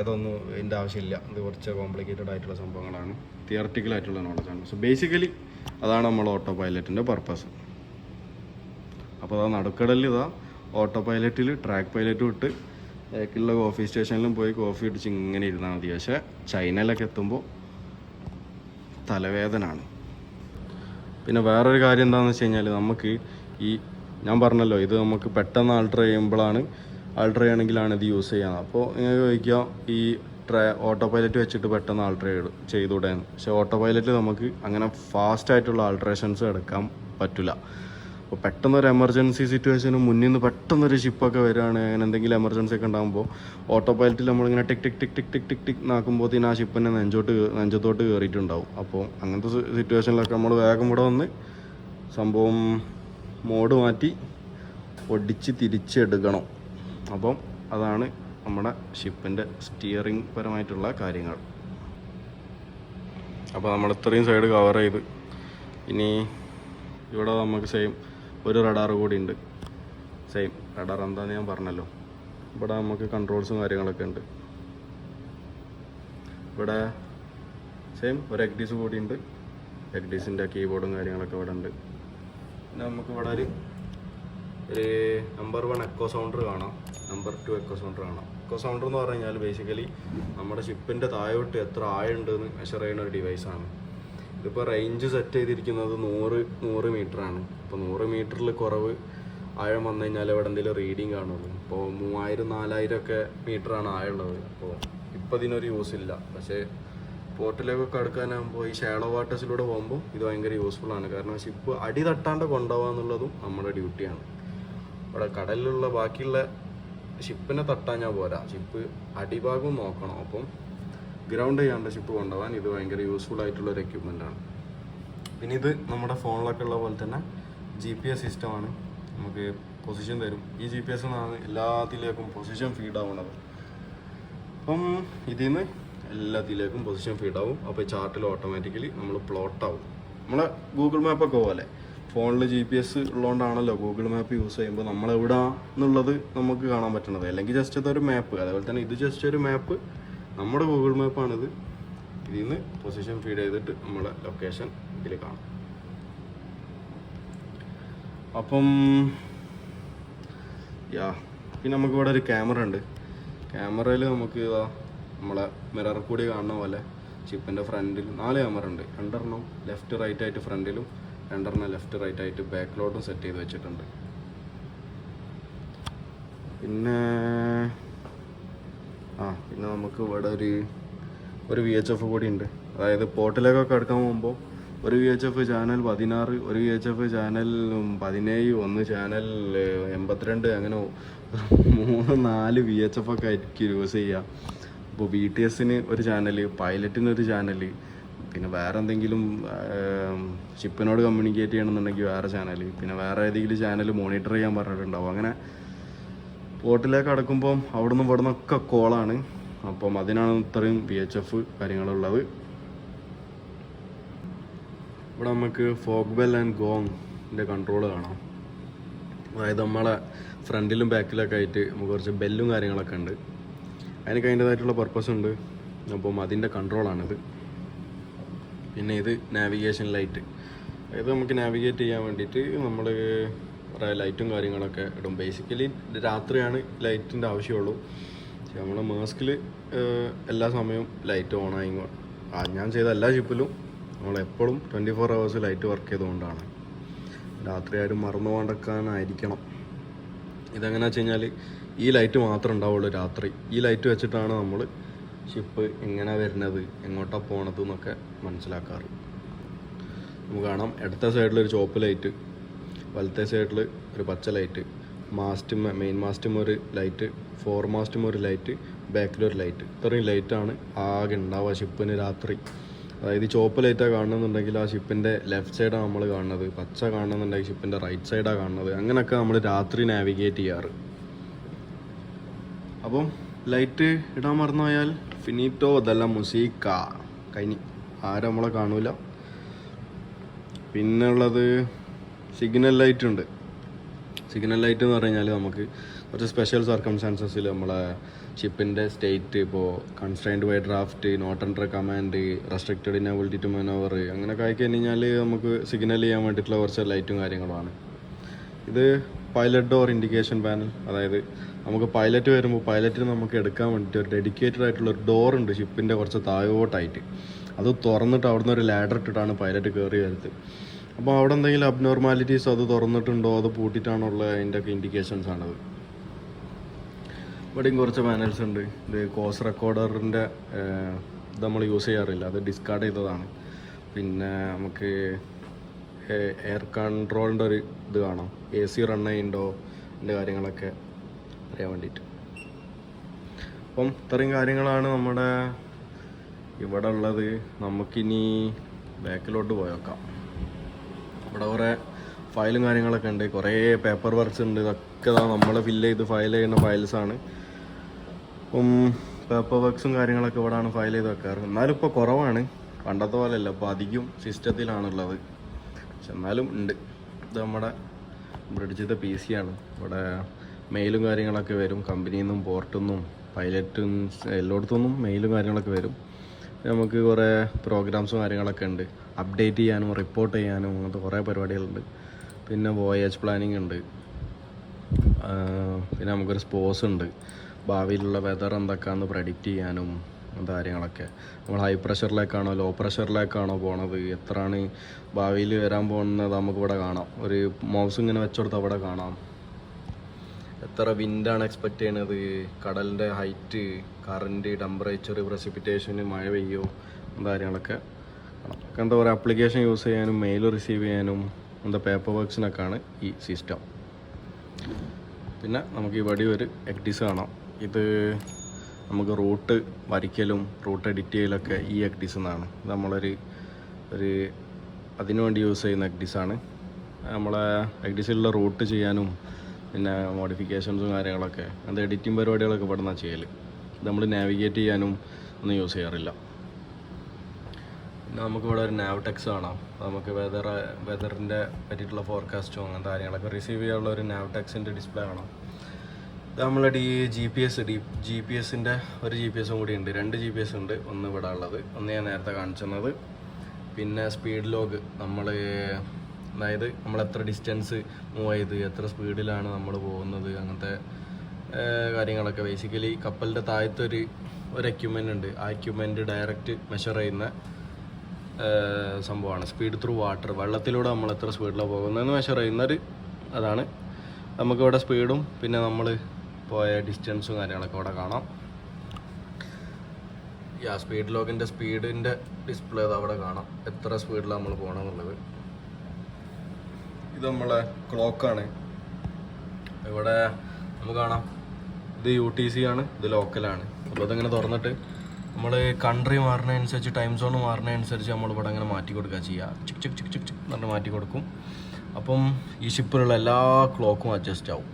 ഇതൊന്നും ഇതിൻ്റെ ആവശ്യമില്ല. ഇത് കുറച്ച് കോംപ്ലിക്കേറ്റഡ് ആയിട്ടുള്ള സംഭവങ്ങളാണ്, തിയററ്റിക്കൽ ആയിട്ടുള്ള നോളജാണ്. സോ ബേസിക്കലി അതാണ് നമ്മൾ ഓട്ടോ പൈലറ്റിൻ്റെ പർപ്പസ്. അപ്പോൾ അതാ നടുക്കടലിൽ ഓട്ടോ പൈലറ്റിൽ ട്രാക്ക് പൈലറ്റ് വിട്ട് ബാക്കിയുള്ള കോഫി സ്റ്റേഷനിലും പോയി കോഫി അടിച്ച് ഇങ്ങനെ ഇരുന്നാൽ മതി. പക്ഷേ ചൈനയിലൊക്കെ എത്തുമ്പോൾ തലവേദനയാണ്. പിന്നെ വേറൊരു കാര്യം എന്താണെന്ന് വെച്ച് കഴിഞ്ഞാൽ നമുക്ക് ഞാൻ പറഞ്ഞല്ലോ ഇത് നമുക്ക് പെട്ടെന്ന് ആൾട്ടർ ചെയ്യണമെങ്കിലാണ് ഇത് യൂസ് ചെയ്യുന്നത്. അപ്പോൾ നിങ്ങൾക്ക് ചോദിക്കുക ഈ ഓട്ടോ പൈലറ്റ് വെച്ചിട്ട് പെട്ടെന്ന് ആൾട്ടർ ചെയ്തുകൂടെ. പക്ഷേ ഓട്ടോ പൈലറ്റ് നമുക്ക് അങ്ങനെ ഫാസ്റ്റായിട്ടുള്ള ആൾട്ടറേഷൻസ് എടുക്കാൻ പറ്റില്ല. അപ്പോൾ പെട്ടെന്നൊരു എമർജൻസി സിറ്റുവേഷന് മുന്നിൽ നിന്ന് പെട്ടെന്നൊരു ഷിപ്പൊക്കെ വരികയാണ്, അങ്ങനെ എന്തെങ്കിലും എമർജൻസി ഒക്കെ ഉണ്ടാകുമ്പോൾ ഓട്ടോ പൈലറ്റിൽ നമ്മളിങ്ങനെ ടിക് ടിക് ടിക് ടിക് ടിക് ടിക് ടിക് നാക്കുമ്പോഴത്തേന് ആ ഷിപ്പിനെ നെഞ്ചത്തോട്ട് കയറിയിട്ടുണ്ടാവും. അപ്പോൾ അങ്ങനത്തെ സിറ്റുവേഷനിലൊക്കെ നമ്മൾ വേഗം ഇവിടെ വന്ന് സംഭവം മോഡ് മാറ്റി ഒടിച്ച് തിരിച്ചെടുക്കണം. അപ്പം അതാണ് നമ്മുടെ ഷിപ്പിൻ്റെ സ്റ്റിയറിംഗ് പരമായിട്ടുള്ള കാര്യങ്ങൾ. അപ്പോൾ നമ്മൾ ഇത്രയും സൈഡ് കവർ ചെയ്ത് ഇനി ഇവിടെ നമുക്ക് സെയിം ഒരു റഡാർ കൂടി ഉണ്ട്. സെയിം റഡാർ എന്താണെന്ന് ഞാൻ പറഞ്ഞല്ലോ. ഇവിടെ നമുക്ക് കൺട്രോൾസും കാര്യങ്ങളൊക്കെ ഉണ്ട്. ഇവിടെ സെയിം ഒരു എഗ്ഡീസ് കൂടി ഉണ്ട്. എഗ്ഡീസിൻ്റെ കീബോർഡും കാര്യങ്ങളൊക്കെ ഇവിടെ ഉണ്ട്. പിന്നെ നമുക്ക് ഇവിടെ ഒരു നമ്പർ 1 എക്കോ സൗണ്ടർ കാണാം, നമ്പർ 2 എക്കോ സൗണ്ടർ കാണാം. എക്കോ സൗണ്ടർ എന്ന് പറഞ്ഞു കഴിഞ്ഞാൽ ബേസിക്കലി നമ്മുടെ ഷിപ്പിൻ്റെ താഴോട്ട് എത്ര ആഴമുണ്ടെന്ന് മെഷർ ചെയ്യുന്ന ഒരു ഡിവൈസാണ്. ഇതിപ്പോൾ റേഞ്ച് സെറ്റ് ചെയ്തിരിക്കുന്നത് 100 മീറ്ററാണ്. അപ്പോൾ 100 മീറ്ററിൽ കുറവ് ആഴം വന്നു കഴിഞ്ഞാൽ ഇവിടെ എന്തെങ്കിലും റീഡിങ് കാണുള്ളൂ. ഇപ്പോൾ 3000-4000 ഒക്കെ മീറ്ററാണ് ആഴമുള്ളത്. അപ്പോൾ ഇപ്പോൾ ഇതിനൊരു യൂസ് ഇല്ല. പക്ഷേ പോർട്ടിലേക്കൊക്കെ അടുക്കാനാകുമ്പോൾ ഈ ഷാഡോ വാട്ടേഴ്സിലൂടെ പോകുമ്പോൾ ഇത് ഭയങ്കര യൂസ്ഫുൾ ആണ്. കാരണം ഷിപ്പ് അടി തട്ടാണ്ട് കൊണ്ടുപോകുക എന്നുള്ളതും നമ്മുടെ ഡ്യൂട്ടിയാണ്. ഇവിടെ കടലിലുള്ള ബാക്കിയുള്ള ഷിപ്പിനെ തട്ടാഞ്ഞാൽ പോരാ, ഷിപ്പ് അടിഭാഗവും നോക്കണം. അപ്പം ഗ്രൗണ്ട് ചെയ്യാണ്ട് ഷിപ്പ് കൊണ്ടുപോകാൻ ഇത് ഭയങ്കര യൂസ്ഫുൾ ആയിട്ടുള്ളൊരു എക്യുപ്മെൻ്റാണ്. പിന്നെ ഇത് നമ്മുടെ ഫോണിലൊക്കെ ഉള്ള പോലെ തന്നെ GPS സിസ്റ്റമാണ്. നമുക്ക് പൊസിഷൻ തരും. ഈ GPS എന്നാണ് എല്ലാത്തിലേക്കും പൊസിഷൻ ഫീഡ് ആവുന്നത്. അപ്പം ഇതിൽ നിന്ന് എല്ലാത്തിലേക്കും പൊസിഷൻ ഫീഡ് ആവും. അപ്പോൾ ചാർട്ടിൽ ഓട്ടോമാറ്റിക്കലി നമ്മൾ പ്ലോട്ട് ആവും. നമ്മളെ ഗൂഗിൾ മാപ്പൊക്കെ പോലെ ഫോണിൽ GPS ഉള്ളതുകൊണ്ടാണല്ലോ ഗൂഗിൾ മാപ്പ് യൂസ് ചെയ്യുമ്പോൾ നമ്മളെവിടാന്നുള്ളത് നമുക്ക് കാണാൻ പറ്റണത്. അല്ലെങ്കിൽ ജസ്റ്റ് ഇതൊരു മാപ്പ്. അതേപോലെ തന്നെ ഇത് ജസ്റ്റ് ഒരു മാപ്പ്, നമ്മുടെ ഗൂഗിൾ മാപ്പാണിത്. ഇതിൽ നിന്ന് പൊസിഷൻ ഫീഡ് ചെയ്തിട്ട് നമ്മളെ ലൊക്കേഷൻ ഇതിൽ കാണാം. അപ്പം പിന്നെ നമുക്ക് ഇവിടെ ഒരു ക്യാമറ ഉണ്ട്. ക്യാമറയിൽ നമുക്ക് നമ്മളെ മിറർ കൂടി കാണുന്ന പോലെ ഷിപ്പിൻ്റെ ഫ്രണ്ടിൽ 4 ക്യാമറ ഉണ്ട്. 2 ലെഫ്റ്റ് റൈറ്റ് ആയിട്ട് ഫ്രണ്ടിലും 2 ലെഫ്റ്റ് റൈറ്റ് ആയിട്ട് ബാക്കിലോട്ടും സെറ്റ് ചെയ്ത് വെച്ചിട്ടുണ്ട്. പിന്നെ നമുക്ക് ഇവിടെ ഒരു VHF കൂടി ഉണ്ട്. അതായത് പോർട്ടിലേക്കൊക്കെ എടുക്കാൻ പോകുമ്പോൾ ഒരു VHF ചാനൽ 16, ഒരു VHF ചാനൽ 17, ഒന്ന് ചാനൽ 82, അങ്ങനെ 3-4 VHF ഒക്കെ ആയിരിക്കും യൂസ് ചെയ്യുക. ഇപ്പോൾ BTSന് ഒരു ചാനൽ, പൈലറ്റിനൊരു ചാനൽ, പിന്നെ വേറെ എന്തെങ്കിലും ഷിപ്പിനോട് കമ്മ്യൂണിക്കേറ്റ് ചെയ്യണമെന്നുണ്ടെങ്കിൽ വേറെ ചാനൽ, പിന്നെ വേറെ ഏതെങ്കിലും ചാനൽ മോണിറ്റർ ചെയ്യാൻ പറഞ്ഞിട്ടുണ്ടാവും. അങ്ങനെ പോർട്ടിലേക്ക് അടക്കുമ്പം അവിടെ നിന്ന് ഇവിടെ നിന്നൊക്കെ കോളാണ്. അപ്പം അതിനാണ് ഇത്രയും VHF കാര്യങ്ങളുള്ളത്. ഇവിടെ നമുക്ക് ഫോഗ് ബെൽ ആൻഡ് ഗോങ്ങിൻ്റെ കൺട്രോൾ കാണാം. അതായത് നമ്മളെ ഫ്രണ്ടിലും ബാക്കിലൊക്കെ ആയിട്ട് നമുക്ക് കുറച്ച് ബെല്ലും കാര്യങ്ങളൊക്കെ ഉണ്ട്. അതിനൊക്കെ അതിൻ്റേതായിട്ടുള്ള പർപ്പസ് ഉണ്ട്. അപ്പം അതിൻ്റെ കൺട്രോളാണിത്. പിന്നെ ഇത് നാവിഗേഷൻ ലൈറ്റ്. അതായത് നമുക്ക് നാവിഗേറ്റ് ചെയ്യാൻ വേണ്ടിയിട്ട് നമ്മൾ കുറേ ലൈറ്റും കാര്യങ്ങളൊക്കെ ഇടും. ബേസിക്കലി രാത്രിയാണ് ലൈറ്റിൻ്റെ ആവശ്യമുള്ളൂ. പക്ഷേ നമ്മളെ മാസ്കിൽ എല്ലാ സമയവും ലൈറ്റ് ഓണായി. ഞാൻ ചെയ്ത എല്ലാ ഷിപ്പിലും നമ്മളെപ്പോഴും 24 hours ലൈറ്റ് വർക്ക് ചെയ്തുകൊണ്ടാണ്. രാത്രി ആരും മറന്നു പോകാണ്ടിരിക്കാനായിരിക്കണം. ഇതെങ്ങനെയാണെന്ന് വെച്ച് കഴിഞ്ഞാൽ ഈ ലൈറ്റ് മാത്രമേ ഉണ്ടാവുള്ളൂ രാത്രി. ഈ ലൈറ്റ് വെച്ചിട്ടാണ് നമ്മൾ ഷിപ്പ് എങ്ങനെ വരുന്നത്, എങ്ങോട്ടാണ് പോണത് എന്നൊക്കെ മനസ്സിലാക്കാറ്. നമുക്ക് കാണാം ഇടത്തെ സൈഡിലൊരു ചുവപ്പ് ലൈറ്റ്, വലത്തെ സൈഡിൽ ഒരു പച്ച ലൈറ്റ്, മെയിൻ മാസ്റ്റും ഒരു ലൈറ്റ്, ഫോർ മാസ്റ്റും ഒരു ലൈറ്റ്, ബാക്കിലൊരു ലൈറ്റ്. ഇത്രയും ലൈറ്റാണ് ആകെ ഉണ്ടാവുക ഷിപ്പിന് രാത്രി. അതായത് ചുവപ്പ് ലൈറ്റാണ് കാണുന്നുണ്ടെങ്കിൽ ആ ഷിപ്പിൻ്റെ ലെഫ്റ്റ് സൈഡാണ് നമ്മൾ കാണുന്നത്, പച്ച കാണുന്നുണ്ടെങ്കിൽ ഷിപ്പിൻ്റെ റൈറ്റ് സൈഡാണ് കാണുന്നത്. അങ്ങനെയൊക്കെ നമ്മൾ രാത്രി നാവിഗേറ്റ് ചെയ്യാറ്. അപ്പം ലൈറ്റ് ഇടാൻ മറന്നു പോയാൽ ഫിനിറ്റോ ദല്ല മുസീക്ക, കഴിഞ്ഞ് ആരും നമ്മളെ കാണൂല. പിന്നെ ഉള്ളത് സിഗ്നൽ ലൈറ്റ് ഉണ്ട്. സിഗ്നൽ ലൈറ്റ് എന്ന് പറഞ്ഞു കഴിഞ്ഞാൽ നമുക്ക് കുറച്ച് സ്പെഷ്യൽ സർക്കംസ്റ്റാൻസസിൽ നമ്മളെ ഷിപ്പിൻ്റെ സ്റ്റേറ്റ്, ഇപ്പോൾ constrained by draft, not under command, restricted inability to manoeuvre, അങ്ങനെയൊക്കെ ആയി കഴിഞ്ഞാൽ നമുക്ക് സിഗ്നൽ ചെയ്യാൻ വേണ്ടിയിട്ടുള്ള കുറച്ച് ലൈറ്റും കാര്യങ്ങളുമാണ്. ഇത് പൈലറ്റ് ഡോർ ഇൻഡിക്കേഷൻ പാനൽ. അതായത് നമുക്ക് പൈലറ്റ് വരുമ്പോൾ പൈലറ്റിന് നമുക്ക് എടുക്കാൻ വേണ്ടിയിട്ട് ഒരു ഡെഡിക്കേറ്റഡ് ആയിട്ടുള്ള ഒരു ഡോറുണ്ട് ഷിപ്പിൻ്റെ കുറച്ച് താഴോട്ടായിട്ട്. അത് തുറന്നിട്ട് അവിടുന്ന് ഒരു ലാഡർ ഇട്ടിട്ടാണ് പൈലറ്റ് കയറി വരുന്നത്. അപ്പോൾ അവിടെ എന്തെങ്കിലും അബ്നോർമാലിറ്റീസ് അത് തുറന്നിട്ടുണ്ടോ അത് പൂട്ടിയിട്ടാണുള്ള അതിൻ്റെ ഒക്കെ ഇൻഡിക്കേഷൻസ് ആണത്. ഇവിടെയും കുറച്ച് പാനൽസ് ഉണ്ട്. ഇത് കോസ് റെക്കോർഡറിൻ്റെ ഇത് നമ്മൾ യൂസ് ചെയ്യാറില്ല, അത് ഡിസ്കാർഡ് ചെയ്തതാണ്. പിന്നെ നമുക്ക് എയർ കൺട്രോളിൻ്റെ ഒരു ഇത് കാണാം, AC റൺ ചെയ്യുന്നുണ്ടോ അതിൻ്റെ കാര്യങ്ങളൊക്കെ അറിയാൻ വേണ്ടിയിട്ട്. അപ്പം ഇത്രയും കാര്യങ്ങളാണ് നമ്മുടെ ഇവിടെ ഉള്ളത്. നമുക്കിനി ബാക്കിലോട്ട് പോയി നോക്കാം. ഇവിടെ കുറേ ഫയലും കാര്യങ്ങളൊക്കെ ഉണ്ട്, കുറേ പേപ്പർ വർക്ക്സ് ഉണ്ട്. ഇതൊക്കെ നമ്മൾ ഫില്ല് ചെയ്ത് ഫയൽ ചെയ്യുന്ന ഫയൽസാണ്. അപ്പം പേപ്പർ വർക്ക്സും കാര്യങ്ങളൊക്കെ ഇവിടെയാണ് ഫയൽ ചെയ്ത് വെക്കാറ്. എന്നാലും ഇപ്പോൾ കുറവാണ്, പണ്ടത്തെ പോലെയല്ല, ഇപ്പോൾ അധികം സിസ്റ്റത്തിലാണുള്ളത്. പക്ഷെ എന്നാലും ഉണ്ട്. ഇത് നമ്മുടെ ബ്രിഡ്ജിത്തെ PC ആണ്. ഇവിടെ മെയിലും കാര്യങ്ങളൊക്കെ വരും, കമ്പനിയിൽ നിന്നും പോർട്ടിൽ നിന്നും പൈലറ്റും എല്ലായിടത്തുനിന്നും മെയിലും കാര്യങ്ങളൊക്കെ വരും. നമുക്ക് കുറേ പ്രോഗ്രാംസും കാര്യങ്ങളൊക്കെ ഉണ്ട്. അപ്ഡേറ്റ് ചെയ്യാനും റിപ്പോർട്ട് ചെയ്യാനും അങ്ങനത്തെ കുറേ പരിപാടികളുണ്ട്. പിന്നെ വോയേജ് പ്ലാനിങ് ഉണ്ട്. പിന്നെ നമുക്കൊരു സ്പോർട്സ് ഉണ്ട്, ഭാവിയിലുള്ള വെതർ എന്തൊക്കെയാണെന്ന് പ്രഡിക്റ്റ് ചെയ്യാനും അങ്ങനത്തെ കാര്യങ്ങളൊക്കെ. നമ്മൾ ഹൈ പ്രഷറിലേക്കാണോ ലോ പ്രഷറിലേക്കാണോ പോണത്, എത്രയാണ് ഭാവിയിൽ വരാൻ പോകുന്നത് നമുക്കിവിടെ കാണാം. ഒരു മൗസ് ഇങ്ങനെ വെച്ചുകൊടുത്ത് അവിടെ കാണാം. എത്ര വിൻഡാണ് എക്സ്പെക്റ്റ് ചെയ്യണത്, കടലിൻ്റെ ഹൈറ്റ്, കറൻറ്റ്, ടെമ്പറേച്ചർ, പ്രസിപ്പിറ്റേഷന്, മഴ പെയ്യോ അങ്ങനത്തെ കാര്യങ്ങളൊക്കെ കാണാം. എന്താ പറയുക, ആപ്ലിക്കേഷൻ യൂസ് ചെയ്യാനും മെയിൽ റിസീവ് ചെയ്യാനും എന്താ പേപ്പർ വർക്ക്സിനൊക്കെയാണ് ഈ സിസ്റ്റം. പിന്നെ നമുക്ക് ഇവിടെ ഒരു എക്ഡിസ് കാണാം. ഇത് നമുക്ക് റൂട്ട് വരയ്ക്കലും റൂട്ട് എഡിറ്റ് ചെയ്യലൊക്കെ ഈ എക്ഡിസ് എന്നാണ്. ഇത് നമ്മളൊരു അതിനുവേണ്ടി യൂസ് ചെയ്യുന്ന എക്ഡിസാണ്. നമ്മളെ എക്ഡിസിലുള്ള റൂട്ട് ചെയ്യാനും പിന്നെ മോഡിഫിക്കേഷൻസും കാര്യങ്ങളൊക്കെ അത് എഡിറ്റിംഗ് പരിപാടികളൊക്കെ ഇവിടെ നിന്നാണ് ചെയ്യൽ. ഇത് നമ്മൾ നാവിഗേറ്റ് ചെയ്യാനും ഒന്നും യൂസ് ചെയ്യാറില്ല. പിന്നെ നമുക്കിവിടെ ഒരു നാവ്ടെക്സ് കാണാം. നമുക്ക് വെതറിൻ്റെ പറ്റിയിട്ടുള്ള ഫോർകാസ്റ്റും അങ്ങനത്തെ കാര്യങ്ങളൊക്കെ റിസീവ് ചെയ്യാനുള്ള ഒരു നാവ്ടെക്സിൻ്റെ ഡിസ്പ്ലേ കാണാം. ഇത് നമ്മളെ ജി പി എസിൻ്റെ ഒരു GPS കൂടി ഉണ്ട്. 2 GPS ഉണ്ട്. ഒന്ന് ഇവിടെ ഉള്ളത്, ഒന്ന് ഞാൻ നേരത്തെ കാണിച്ചത്. പിന്നെ സ്പീഡ് ലോഗ്, അതായത് നമ്മൾ എത്ര ഡിസ്റ്റൻസ് മൂവ് ചെയ്ത് എത്ര സ്പീഡിലാണ് നമ്മൾ പോകുന്നത്, അങ്ങനത്തെ കാര്യങ്ങളൊക്കെ. ബേസിക്കലി കപ്പലിൻ്റെ താഴത്തെ ഒരു എക്യുപ്മെൻ്റ് ഉണ്ട്. ആ എക്യുപ്മെൻറ്റ് ഡയറക്റ്റ് മെഷർ ചെയ്യുന്ന സംഭവമാണ്. സ്പീഡ് ത്രൂ വാട്ടർ, വെള്ളത്തിലൂടെ നമ്മൾ എത്ര സ്പീഡിലാണ് പോകുന്നതെന്ന് മെഷർ ചെയ്യുന്നൊരു അതാണ്. നമുക്കിവിടെ സ്പീഡും പിന്നെ നമ്മൾ പോയ ഡിസ്റ്റൻസും കാര്യങ്ങളൊക്കെ ഇവിടെ കാണാം. സ്പീഡ് ലോഗിൻ്റെ സ്പീഡിൻ്റെ ഡിസ്പ്ലേ അവിടെ കാണാം, എത്ര സ്പീഡിലാണ് നമ്മൾ പോകണമെന്നുള്ളത്. ഇത് നമ്മളെ ക്ലോക്കാണ്. ഇവിടെ നമുക്ക് കാണാം, ഇത് UTC ആണ്, ഇത് ലോക്കലാണ്. അപ്പോൾ ഇതിങ്ങനെ തുറന്നിട്ട് നമ്മൾ കൺട്രി മാറുന്നതനുസരിച്ച്, ടൈം സോൺ മാറുന്നതനുസരിച്ച് നമ്മളിവിടെ അങ്ങനെ മാറ്റി കൊടുക്കുക ചെയ്യുക. ചിക്ക് ചിക്ക് ചിക്ക് ചിക്ക് ചിക്ക് എന്ന് പറഞ്ഞ് മാറ്റി കൊടുക്കും. അപ്പം ഈ ഷിപ്പിലുള്ള എല്ലാ ക്ലോക്കും അഡ്ജസ്റ്റ് ആവും.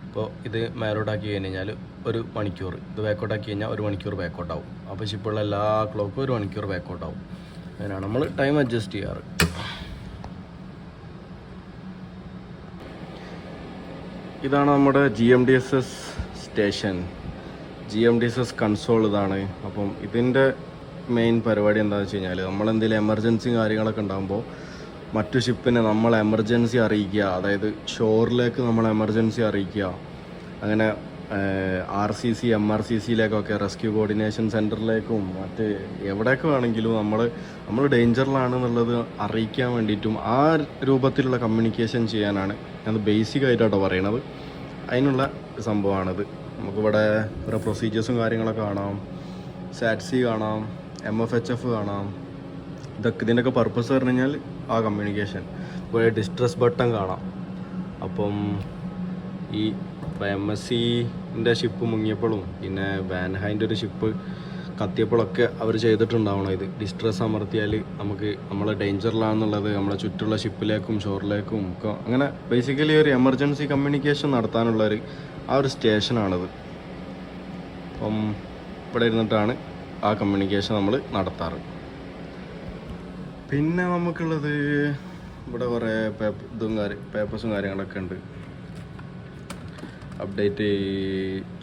ഇപ്പോൾ ഇത് മേലോട്ടാക്കി കഴിഞ്ഞാൽ 1 മണിക്കൂർ, ഇത് ബാക്കോട്ടാക്കി കഴിഞ്ഞാൽ 1 മണിക്കൂർ ബാക്കോട്ടാവും. അപ്പോൾ ഷിപ്പുള്ള എല്ലാ ക്ലോക്കും 1 മണിക്കൂർ ബാക്കോട്ടാവും. അങ്ങനെയാണ് നമ്മൾ ടൈം അഡ്ജസ്റ്റ് ചെയ്യാറ്. ഇതാണ് നമ്മുടെ GMDSS സ്റ്റേഷൻ, GMDSS കൺസോൾ ഇതാണ്. അപ്പം ഇതിൻ്റെ മെയിൻ പരിപാടി എന്താണെന്ന് വെച്ച് കഴിഞ്ഞാൽ, നമ്മളെന്തെങ്കിലും എമർജൻസി കാര്യങ്ങളൊക്കെ ഉണ്ടാകുമ്പോൾ മറ്റു ഷിപ്പിനെ നമ്മൾ എമർജൻസി അറിയിക്കുക, അതായത് ഷോറിലേക്ക് നമ്മൾ എമർജൻസി അറിയിക്കുക. അങ്ങനെ RCC MRCCയിലേക്കൊക്കെ, റെസ്ക്യൂ കോർഡിനേഷൻ സെൻറ്ററിലേക്കും മറ്റ് എവിടെയൊക്കെ വേണമെങ്കിലും നമ്മൾ ഡേഞ്ചറിലാണെന്നുള്ളത് അറിയിക്കാൻ വേണ്ടിയിട്ടും ആ രൂപത്തിലുള്ള കമ്മ്യൂണിക്കേഷൻ ചെയ്യാനാണ് അത് ബേസിക് ആയിട്ടാണ് പറയണത്. അതിനുള്ള സംഭവമാണിത്. നമുക്കിവിടെ കുറേ പ്രൊസീജിയേഴ്സും കാര്യങ്ങളൊക്കെ കാണാം. SATC കാണാം, MFHF കാണാം. ഇതിൻ്റെയൊക്കെ പർപ്പസ് പറഞ്ഞു കഴിഞ്ഞാൽ ആ കമ്മ്യൂണിക്കേഷൻ. ഇപ്പോൾ ഡിസ്ട്രസ് ബട്ടൺ കാണാം. അപ്പം ഈ MSCൻ്റെ ഷിപ്പ് മുങ്ങിയപ്പോഴും പിന്നെ വാൻഹൈൻ്റെ ഒരു ഷിപ്പ് കത്തിയപ്പോഴൊക്കെ അവർ ചെയ്തിട്ടുണ്ടാവണം. ഇത് ഡിസ്ട്രസ് അമർത്തിയാൽ നമ്മളെ ഡേഞ്ചറിലാണെന്നുള്ളത് നമ്മളെ ചുറ്റുള്ള ഷിപ്പിലേക്കും ഷോറിലേക്കും ഒക്കെ അങ്ങനെ ബേസിക്കലി ഒരു എമർജൻസി കമ്മ്യൂണിക്കേഷൻ നടത്താനുള്ളൊരു ആ ഒരു സ്റ്റേഷനാണിത്. അപ്പം ഇവിടെ ഇരുന്നിട്ടാണ് ആ കമ്മ്യൂണിക്കേഷൻ നമ്മൾ നടത്താറ്. പിന്നെ നമുക്കുള്ളത് ഇവിടെ കുറേ പേപ്പേഴ്സും കാര്യങ്ങളൊക്കെ ഉണ്ട്. അപ്ഡേറ്റ്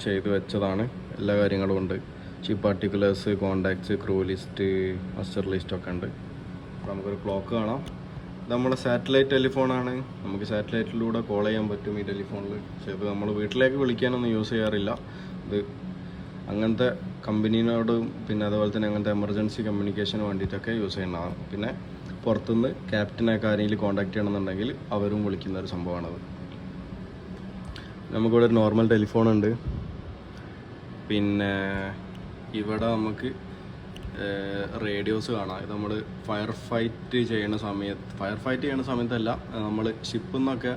ചെയ്ത് വെച്ചതാണ്, എല്ലാ കാര്യങ്ങളും ഉണ്ട്. Ship particulars, contacts, crew list, muster ലിസ്റ്റൊക്കെ ഉണ്ട്. അപ്പോൾ നമുക്കൊരു ക്ലോക്ക് കാണാം. ഇത് നമ്മളെ സാറ്റലൈറ്റ് ടെലിഫോണാണ്. നമുക്ക് സാറ്റലൈറ്റിലൂടെ കോൾ ചെയ്യാൻ പറ്റും ഈ ടെലിഫോണിൽ. പക്ഷേ ഇത് നമ്മൾ വീട്ടിലേക്ക് വിളിക്കാനൊന്നും യൂസ് ചെയ്യാറില്ല. ഇത് അങ്ങനത്തെ കമ്പനീനോടും പിന്നെ അതുപോലെ തന്നെ അങ്ങനത്തെ എമർജൻസി കമ്മ്യൂണിക്കേഷന് വേണ്ടിയിട്ടൊക്കെ യൂസ് ചെയ്യുന്നതാണ്. പിന്നെ പുറത്തുനിന്ന് ക്യാപ്റ്റനൊക്കെ ആരെങ്കിലും കോൺടാക്ട് ചെയ്യണമെന്നുണ്ടെങ്കിൽ അവരും വിളിക്കുന്ന ഒരു സംഭവമാണത്. നമുക്കിവിടെ ഒരു നോർമൽ ടെലിഫോൺ ഉണ്ട്. പിന്നെ ഇവിടെ നമുക്ക് റേഡിയോസ് കാണാം. ഇത് നമ്മൾ ഫയർ ഫൈറ്റ് ചെയ്യണ സമയത്തല്ല, നമ്മൾ ഷിപ്പിൽ നിന്നൊക്കെ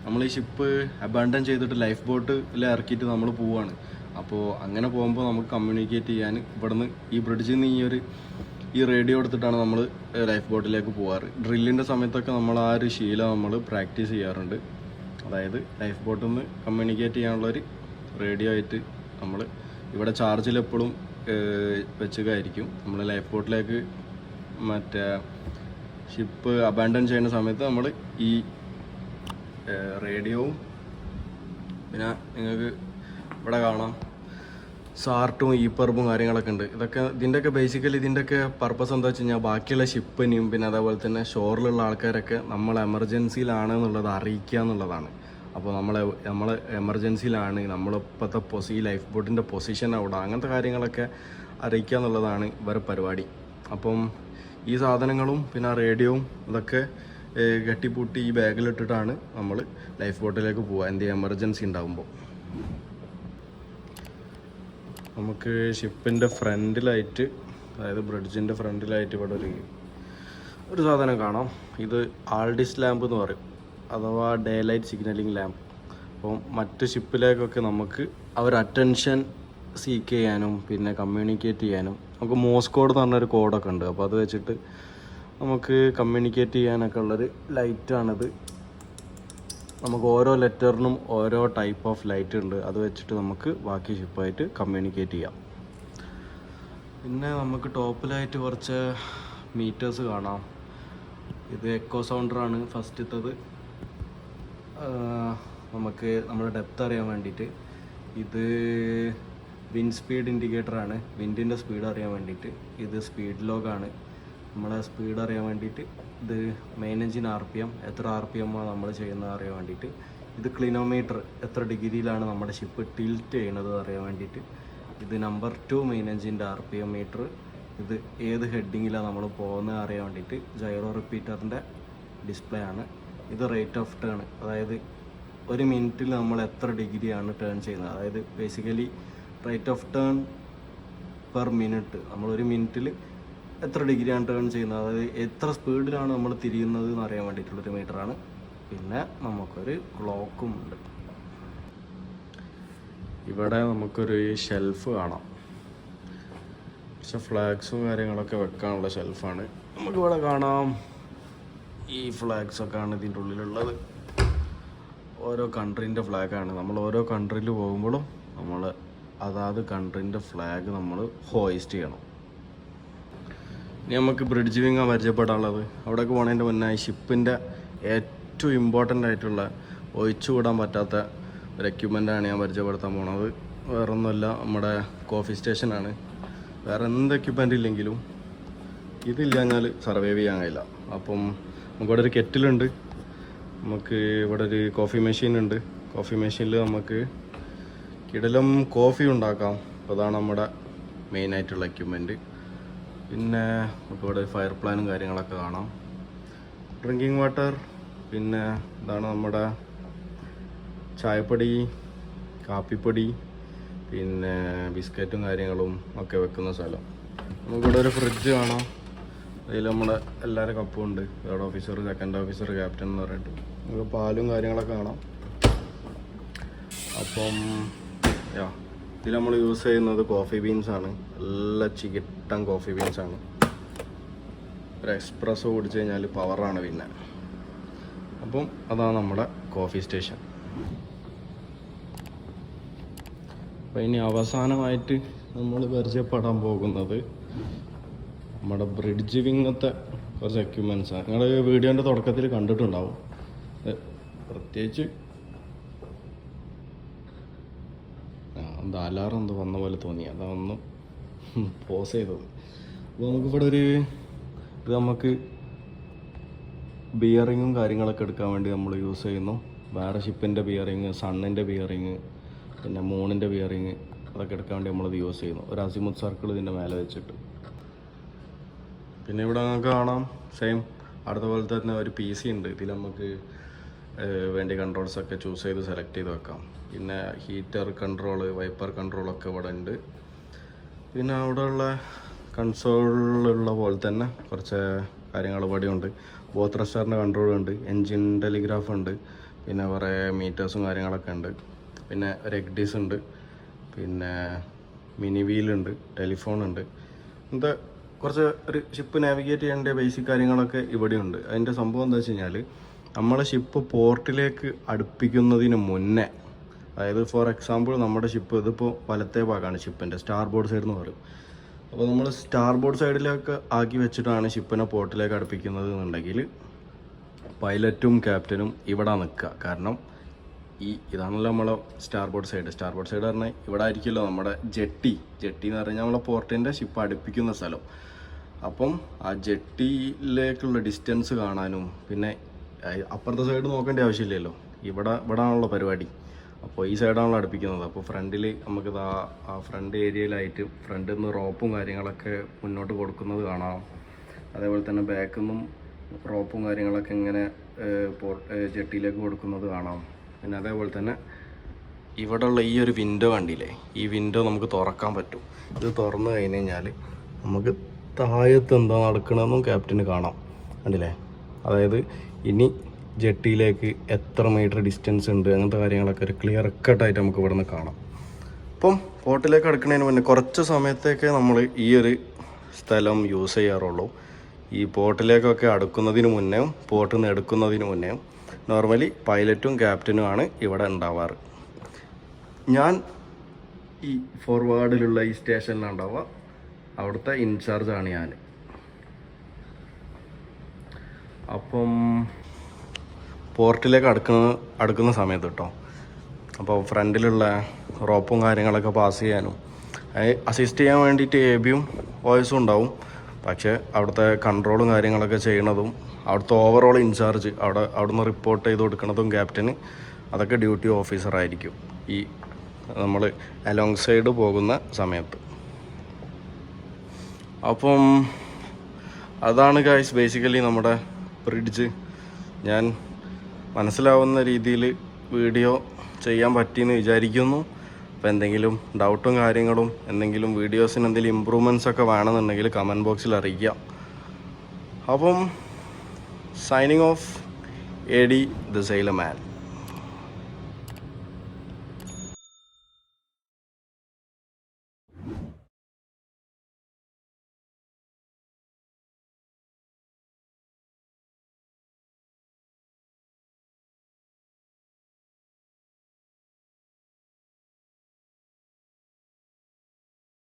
നമ്മൾ ഈ ഷിപ്പ് അബാൻഡൻ ചെയ്തിട്ട് ലൈഫ് ബോട്ടിൽ ഇറക്കിയിട്ട് നമ്മൾ പോവുകയാണ്. അപ്പോൾ അങ്ങനെ പോകുമ്പോൾ നമുക്ക് കമ്മ്യൂണിക്കേറ്റ് ചെയ്യാൻ ഇവിടുന്ന് ഈ ബ്രിഡ്ജിൽ നിന്ന് ഈ റേഡിയോ എടുത്തിട്ടാണ് നമ്മൾ ലൈഫ് ബോട്ടിലേക്ക് പോകാറ്. ഡ്രില്ലിൻ്റെ സമയത്തൊക്കെ നമ്മൾ ആ ഒരു ശീലം നമ്മൾ പ്രാക്ടീസ് ചെയ്യാറുണ്ട്. അതായത് ലൈഫ് ബോട്ടിൽ നിന്ന് കമ്മ്യൂണിക്കേറ്റ് ചെയ്യാനുള്ളൊരു റേഡിയോ ആയിട്ട് നമ്മൾ ഇവിടെ ചാർജിൽ എപ്പോഴും വെച്ചുകയായിരിക്കും. നമ്മൾ ലൈഫ് ബോട്ടിലേക്ക് മറ്റേ ഷിപ്പ് അബാൻഡൻ ചെയ്യുന്ന സമയത്ത് നമ്മൾ ഈ റേഡിയോവും പിന്നെ നിങ്ങൾക്ക് ഇവിടെ കാണാം സാർട്ടും ഈപ്പർബും കാര്യങ്ങളൊക്കെ ഉണ്ട്. ഇതിൻ്റെയൊക്കെ ബേസിക്കലി ഇതിൻ്റെയൊക്കെ പർപ്പസ് എന്താ വെച്ച് കഴിഞ്ഞാൽ ബാക്കിയുള്ള ഷിപ്പിനെയും പിന്നെ അതേപോലെ തന്നെ ഷോറിലുള്ള ആൾക്കാരൊക്കെ നമ്മൾ എമർജൻസിയിലാണ് എന്നുള്ളത് അറിയിക്കുക എന്നുള്ളതാണ്. അപ്പോൾ നമ്മൾ എമർജൻസിയിലാണ്, നമ്മളിപ്പോഴത്തെ ഈ ലൈഫ് ബോട്ടിൻ്റെ പൊസിഷൻ അവിടെ, അങ്ങനത്തെ കാര്യങ്ങളൊക്കെ അറിയിക്കുക എന്നുള്ളതാണ് ഇവരുടെ പരിപാടി. അപ്പം ഈ സാധനങ്ങളും പിന്നെ റേഡിയോവും ഇതൊക്കെ കെട്ടിപ്പൂട്ടി ഈ ബാഗിലിട്ടിട്ടാണ് നമ്മൾ ലൈഫ് ബോട്ടിലേക്ക് പോവുക എന്തെങ്കിലും എമർജൻസി ഉണ്ടാകുമ്പോൾ. നമുക്ക് ഷിപ്പിൻ്റെ ഫ്രണ്ടിലായിട്ട്, അതായത് ബ്രിഡ്ജിൻ്റെ ഫ്രണ്ടിലായിട്ട് ഇവിടെ ഒരു സാധനം കാണാം. ഇത് ആൾഡിസ് ലാമ്പ് എന്ന് പറയും, അഥവാ ഡേ ലൈറ്റ് സിഗ്നലിംഗ് ലാമ്പ്. അപ്പം മറ്റ് ഷിപ്പിലേക്കൊക്കെ നമുക്ക് അവർ അറ്റൻഷൻ സീക്ക് ചെയ്യാനും പിന്നെ കമ്മ്യൂണിക്കേറ്റ് ചെയ്യാനും നമുക്ക് മോസ് കോഡ് എന്ന് പറഞ്ഞൊരു കോഡൊക്കെ ഉണ്ട്. അപ്പോൾ അത് വെച്ചിട്ട് നമുക്ക് കമ്മ്യൂണിക്കേറ്റ് ചെയ്യാനൊക്കെ ഉള്ളൊരു ലൈറ്റാണിത്. നമുക്ക് ഓരോ ലെറ്ററിനും ഓരോ ടൈപ്പ് ഓഫ് ലൈറ്റ് ഉണ്ട്. അത് വെച്ചിട്ട് നമുക്ക് ബാക്കി ഷിപ്പായിട്ട് കമ്മ്യൂണിക്കേറ്റ് ചെയ്യാം. പിന്നെ നമുക്ക് ടോപ്പിലായിട്ട് കുറച്ച് മീറ്റേഴ്സ് കാണാം. ഇത് എക്കോ സൗണ്ടറാണ് ഫസ്റ്റത്തത്. നമുക്ക് നമ്മുടെ ഡെപ്ത് അറിയാൻ വേണ്ടിയിട്ട്. ഇത് വിൻഡ് സ്പീഡ് ഇൻഡിക്കേറ്ററാണ്, വിൻഡിൻ്റെ സ്പീഡ് അറിയാൻ വേണ്ടിയിട്ട്. ഇത് സ്പീഡ് ലോഗാണ്, നമ്മളെ സ്പീഡ് അറിയാൻ വേണ്ടിയിട്ട്. ഇത് മെയിൻ എഞ്ചിൻ RPM, എത്ര RPM നമ്മൾ ചെയ്യുന്നത് അറിയാൻ വേണ്ടിയിട്ട്. ഇത് ക്ലിനോമീറ്റർ, എത്ര ഡിഗ്രിയിലാണ് നമ്മുടെ ഷിപ്പ് ടിൽറ്റ് ചെയ്യുന്നത് അറിയാൻ വേണ്ടിയിട്ട്. ഇത് നമ്പർ 2 മെയിൻ എഞ്ചിൻ്റെ RPM മീറ്റർ. ഇത് ഏത് ഹെഡിങ്ങിലാണ് നമ്മൾ പോകുന്നത് അറിയാൻ വേണ്ടിയിട്ട്. ജൈറോ റിപ്പീറ്ററിൻ്റെ ഡിസ്പ്ലേ ആണ്. ഇത് റേറ്റ് ഓഫ് ടേൺ, അതായത് ഒരു മിനിറ്റിൽ നമ്മൾ എത്ര ഡിഗ്രിയാണ് ടേൺ ചെയ്യുന്നത്, അതായത് basically rate of turn per minute, നമ്മൾ ഒരു മിനിറ്റിൽ എത്ര ഡിഗ്രിയാണ് ടേൺ ചെയ്യുന്നത്, അതായത് എത്ര സ്പീഡിലാണ് നമ്മൾ തിരിയുന്നത് എന്ന് അറിയാൻ വേണ്ടിയിട്ടുള്ളൊരു മീറ്ററാണ്. പിന്നെ നമുക്കൊരു ക്ലോക്കും ഉണ്ട്. ഇവിടെ നമുക്കൊരു ഷെൽഫ് കാണാം, പക്ഷെ ഫ്ലാഗ്സും കാര്യങ്ങളൊക്കെ വെക്കാനുള്ള ഷെൽഫാണ്. നമുക്കിവിടെ കാണാം ഈ ഫ്ലാഗ്സൊക്കെയാണ് ഇതിൻ്റെ ഉള്ളിലുള്ളത്. ഓരോ കൺട്രീൻ്റെ ഫ്ലാഗാണ്. നമ്മൾ ഓരോ കൺട്രിയിൽ പോകുമ്പോഴും നമ്മൾ അതാത് കൺട്രീൻ്റെ ഫ്ലാഗ് നമ്മൾ ഹോയിസ്റ്റ് ചെയ്യണം. ഇനി നമുക്ക് ബ്രിഡ്ജ് വിങ്ങാൻ പരിചയപ്പെടാനുള്ളത്. അവിടേക്ക് പോണതിൻ്റെ മുന്നേ ഷിപ്പിൻ്റെ ഏറ്റവും ഇമ്പോർട്ടൻ്റ് ആയിട്ടുള്ള ഒഴിച്ചുകൂടാൻ പറ്റാത്ത ഒരു എക്യുപ്മെൻ്റാണ് ഞാൻ പരിചയപ്പെടുത്താൻ പോണത്. വേറൊന്നുമല്ല, നമ്മുടെ കോഫി സ്റ്റേഷനാണ്. വേറെ എന്ത് എക്യുപ്മെൻ്റ് ഇല്ലെങ്കിലും ഇതില്ലാഞ്ഞാൽ സർവൈവ് ചെയ്യാൻ കഴിയില്ല. അപ്പം നമുക്കിവിടെ ഒരു കെറ്റിലുണ്ട്, നമുക്ക് ഇവിടെ ഒരു കോഫി മെഷീൻ ഉണ്ട്. കോഫി മെഷീനിൽ നമുക്ക് കിടലം കോഫി ഉണ്ടാക്കാം. അതാണ് നമ്മുടെ മെയിനായിട്ടുള്ള എക്യുപ്മെൻറ്റ്. പിന്നെ നമുക്കിവിടെ ഫയർ പ്ലാനും കാര്യങ്ങളൊക്കെ കാണാം. ഡ്രിങ്കിങ് വാട്ടർ, പിന്നെ ഇതാണ് നമ്മുടെ ചായപ്പൊടി, കാപ്പിപ്പൊടി, പിന്നെ ബിസ്ക്കറ്റും കാര്യങ്ങളും ഒക്കെ വെക്കുന്ന സ്ഥലം. നമുക്കിവിടെ ഒരു ഫ്രിഡ്ജ് കാണാം. അതിൽ നമ്മുടെ എല്ലാവരും കപ്പും ഉണ്ട്. Third officer, second officer, captain എന്ന് പറഞ്ഞിട്ട് നമുക്ക് പാലും കാര്യങ്ങളൊക്കെ കാണാം. അപ്പം ഇതിൽ നമ്മൾ യൂസ് ചെയ്യുന്നത് കോഫി ബീൻസാണ്. നല്ല ചികിട്ടൻ കോഫി ബീൻസാണ്. ഒരു എക്സ്പ്രസ്സോ കുടിച്ചു കഴിഞ്ഞാൽ പവറാണ് പിന്നെ. അപ്പം അതാണ് നമ്മുടെ കോഫി സ്റ്റേഷൻ. അപ്പം ഇനി അവസാനമായിട്ട് നമ്മൾ പരിചയപ്പെടാൻ പോകുന്നത് നമ്മുടെ ബ്രിഡ്ജ് വിങ്ങത്തെ കുറച്ച് എക്യുപ്മെൻറ്റ്സാണ്. നിങ്ങൾ വീഡിയോൻ്റെ തുടക്കത്തിൽ കണ്ടിട്ടുണ്ടാവും. പ്രത്യേകിച്ച് എന്താ അലാറം എന്തോ വന്ന പോലെ തോന്നി, അതൊന്ന് പോസ് ചെയ്തത്. അപ്പോൾ നമുക്കിവിടെ ഇത് നമുക്ക് ബിയറിങ്ങും കാര്യങ്ങളൊക്കെ എടുക്കാൻ വേണ്ടി നമ്മൾ യൂസ് ചെയ്യുന്നു. വേറെ ഷിപ്പിൻ്റെ ബിയറിങ്, സണ്ണിൻ്റെ ബിയറിങ്, പിന്നെ മൂണിൻ്റെ ബിയറിങ്, അതൊക്കെ എടുക്കാൻ വേണ്ടി നമ്മളിത് യൂസ് ചെയ്യുന്നു. ഒരു അസിമുത്ത് സർക്കിൾ ഇതിൻ്റെ മേലെ വെച്ചിട്ട്. പിന്നെ ഇവിടെ നമുക്ക് കാണാം സെയിം അടുത്ത പോലെ തന്നെ ഒരു PC ഉണ്ട്. ഇതിൽ നമുക്ക് വേണ്ടി കൺട്രോൾസൊക്കെ ചൂസ് ചെയ്ത് സെലക്ട് ചെയ്ത് വെക്കാം. പിന്നെ ഹീറ്റർ കൺട്രോൾ, വൈപ്പർ കൺട്രോളൊക്കെ ഇവിടെ ഉണ്ട്. പിന്നെ അവിടെയുള്ള കൺസോളിലുള്ള പോലെ തന്നെ കുറച്ച് കാര്യങ്ങൾ ഇവിടെ ഉണ്ട്. ബോത്ത് റെസ്റ്ററിൻ്റെ കൺട്രോൾ ഉണ്ട്, എൻജിൻ ടെലിഗ്രാഫ് ഉണ്ട്, പിന്നെ കുറേ മീറ്റേഴ്സും കാര്യങ്ങളൊക്കെ ഉണ്ട്. പിന്നെ ഒരു എഗ്ഡിസ് ഉണ്ട്, പിന്നെ മിനി വീലുണ്ട്, ടെലിഫോൺ ഉണ്ട്. ഇങ്ങനത്തെ കുറച്ച് ഒരു ഷിപ്പ് നാവിഗേറ്റ് ചെയ്യേണ്ട ബേസിക് കാര്യങ്ങളൊക്കെ ഇവിടെയുണ്ട്. അതിൻ്റെ സംഭവം എന്താ വെച്ച് കഴിഞ്ഞാൽ നമ്മളെ ഷിപ്പ് പോർട്ടിലേക്ക് അടുപ്പിക്കുന്നതിന് മുന്നേ, അതായത് ഫോർ എക്സാമ്പിൾ നമ്മുടെ ഷിപ്പ് ഇതിപ്പോൾ വലത്തെ ഭാഗമാണ് ഷിപ്പിൻ്റെ സ്റ്റാർ ബോർഡ് സൈഡ് എന്ന് പറയും. അപ്പോൾ നമ്മൾ സ്റ്റാർ ബോർഡ് സൈഡിലേക്ക് ആക്കി വെച്ചിട്ടാണ് ഷിപ്പിനെ പോർട്ടിലേക്ക് അടുപ്പിക്കുന്നത് എന്നുണ്ടെങ്കിൽ പൈലറ്റും ക്യാപ്റ്റനും ഇവിടെ നിൽക്കുക. കാരണം ഇതാണല്ലോ നമ്മളെ സ്റ്റാർ ബോർഡ് സൈഡ് പറഞ്ഞാൽ ഇവിടെ ആയിരിക്കുമല്ലോ നമ്മുടെ ജെട്ടി എന്ന് പറഞ്ഞാൽ നമ്മളെ പോർട്ടിൻ്റെ ഷിപ്പ് അടുപ്പിക്കുന്ന സ്ഥലം. അപ്പം ആ ജെട്ടിയിലേക്കുള്ള ഡിസ്റ്റൻസ് കാണാനും പിന്നെ അപ്പുറത്തെ സൈഡ് നോക്കേണ്ട ആവശ്യമില്ലല്ലോ, ഇവിടെ ആണല്ലോ പരിപാടി. അപ്പോൾ ഈ സൈഡാണല്ലോ അടുപ്പിക്കുന്നത്. അപ്പോൾ ഫ്രണ്ടിൽ നമുക്ക് ആ ഫ്രണ്ട് ഏരിയയിലായിട്ട് ഫ്രണ്ടിൽ നിന്ന് റോപ്പും കാര്യങ്ങളൊക്കെ മുന്നോട്ട് കൊടുക്കുന്നത് കാണാം. അതേപോലെ തന്നെ ബാക്കിൽ നിന്നും റോപ്പും കാര്യങ്ങളൊക്കെ ഇങ്ങനെ ജെട്ടിയിലേക്ക് കൊടുക്കുന്നത് കാണാം. പിന്നെ അതേപോലെ തന്നെ ഇവിടെയുള്ള ഈ ഒരു വിൻഡോ കണ്ടില്ലേ, ഈ വിൻഡോ നമുക്ക് തുറക്കാൻ പറ്റും. ഇത് തുറന്നു കഴിഞ്ഞ് കഴിഞ്ഞാൽ നമുക്ക് താഴത്ത് എന്താ നടക്കണമെന്നും ക്യാപ്റ്റന് കാണാം. കണ്ടില്ലേ, അതായത് ഇനി ജെട്ടിയിലേക്ക് എത്ര മീറ്റർ ഡിസ്റ്റൻസ് ഉണ്ട് അങ്ങനത്തെ കാര്യങ്ങളൊക്കെ ഒരു ക്ലിയർ കട്ടായിട്ട് നമുക്ക് ഇവിടെ നിന്ന് കാണാം. അപ്പം പോർട്ടിലേക്ക് അടുക്കുന്നതിന് മുന്നേ കുറച്ച് സമയത്തേക്ക് നമ്മൾ ഈ ഒരു സ്ഥലം യൂസ് ചെയ്യാറുള്ളൂ. ഈ പോർട്ടിലേക്കൊക്കെ അടുക്കുന്നതിന് മുന്നേ പോർട്ടിൽ നിന്ന് എടുക്കുന്നതിന് മുന്നേ നോർമലി പൈലറ്റും ക്യാപ്റ്റനുമാണ് ഇവിടെ ഉണ്ടാവാറ്. ഞാൻ ഈ ഫോർവേഡിലുള്ള ഈ സ്റ്റേഷനിലുണ്ടാവുക, അവിടുത്തെ ഇൻചാർജാണ് ഞാൻ. അപ്പം പോർട്ടിലേക്ക് അടുക്കുന്ന സമയത്ത് കേട്ടോ, അപ്പോൾ ഫ്രണ്ടിലുള്ള റോപ്പും കാര്യങ്ങളൊക്കെ പാസ് ചെയ്യാനും അസിസ്റ്റ് ചെയ്യാൻ വേണ്ടിയിട്ട് ABയും വോയിസും ഉണ്ടാവും. പക്ഷേ അവിടുത്തെ കൺട്രോളും കാര്യങ്ങളൊക്കെ ചെയ്യണതും അവിടുത്തെ ഓവറോൾ ഇൻചാർജ് അവിടുന്ന് റിപ്പോർട്ട് ചെയ്ത് കൊടുക്കുന്നതും ക്യാപ്റ്റന്, അതൊക്കെ ഡ്യൂട്ടി ഓഫീസറായിരിക്കും ഈ നമ്മൾ അലോങ് സൈഡ് പോകുന്ന സമയത്ത്. അപ്പം അതാണ് ഗൈസ് ബേസിക്കലി നമ്മുടെ ബ്രിഡ്ജ്. ഞാൻ മനസ്സിലാവുന്ന രീതിയിൽ വീഡിയോ ചെയ്യാൻ പറ്റിയെന്ന് വിചാരിക്കുന്നു. അപ്പോൾ എന്തെങ്കിലും ഡൗട്ടും കാര്യങ്ങളും എന്തെങ്കിലും വീഡിയോസിന് എന്തെങ്കിലും ഇമ്പ്രൂവ്മെൻറ്റ്സ് ഒക്കെ വേണമെന്നുണ്ടെങ്കിൽ കമൻറ്റ് ബോക്സിൽ അറിയിക്കാം. അപ്പം signing off AD the sailor man.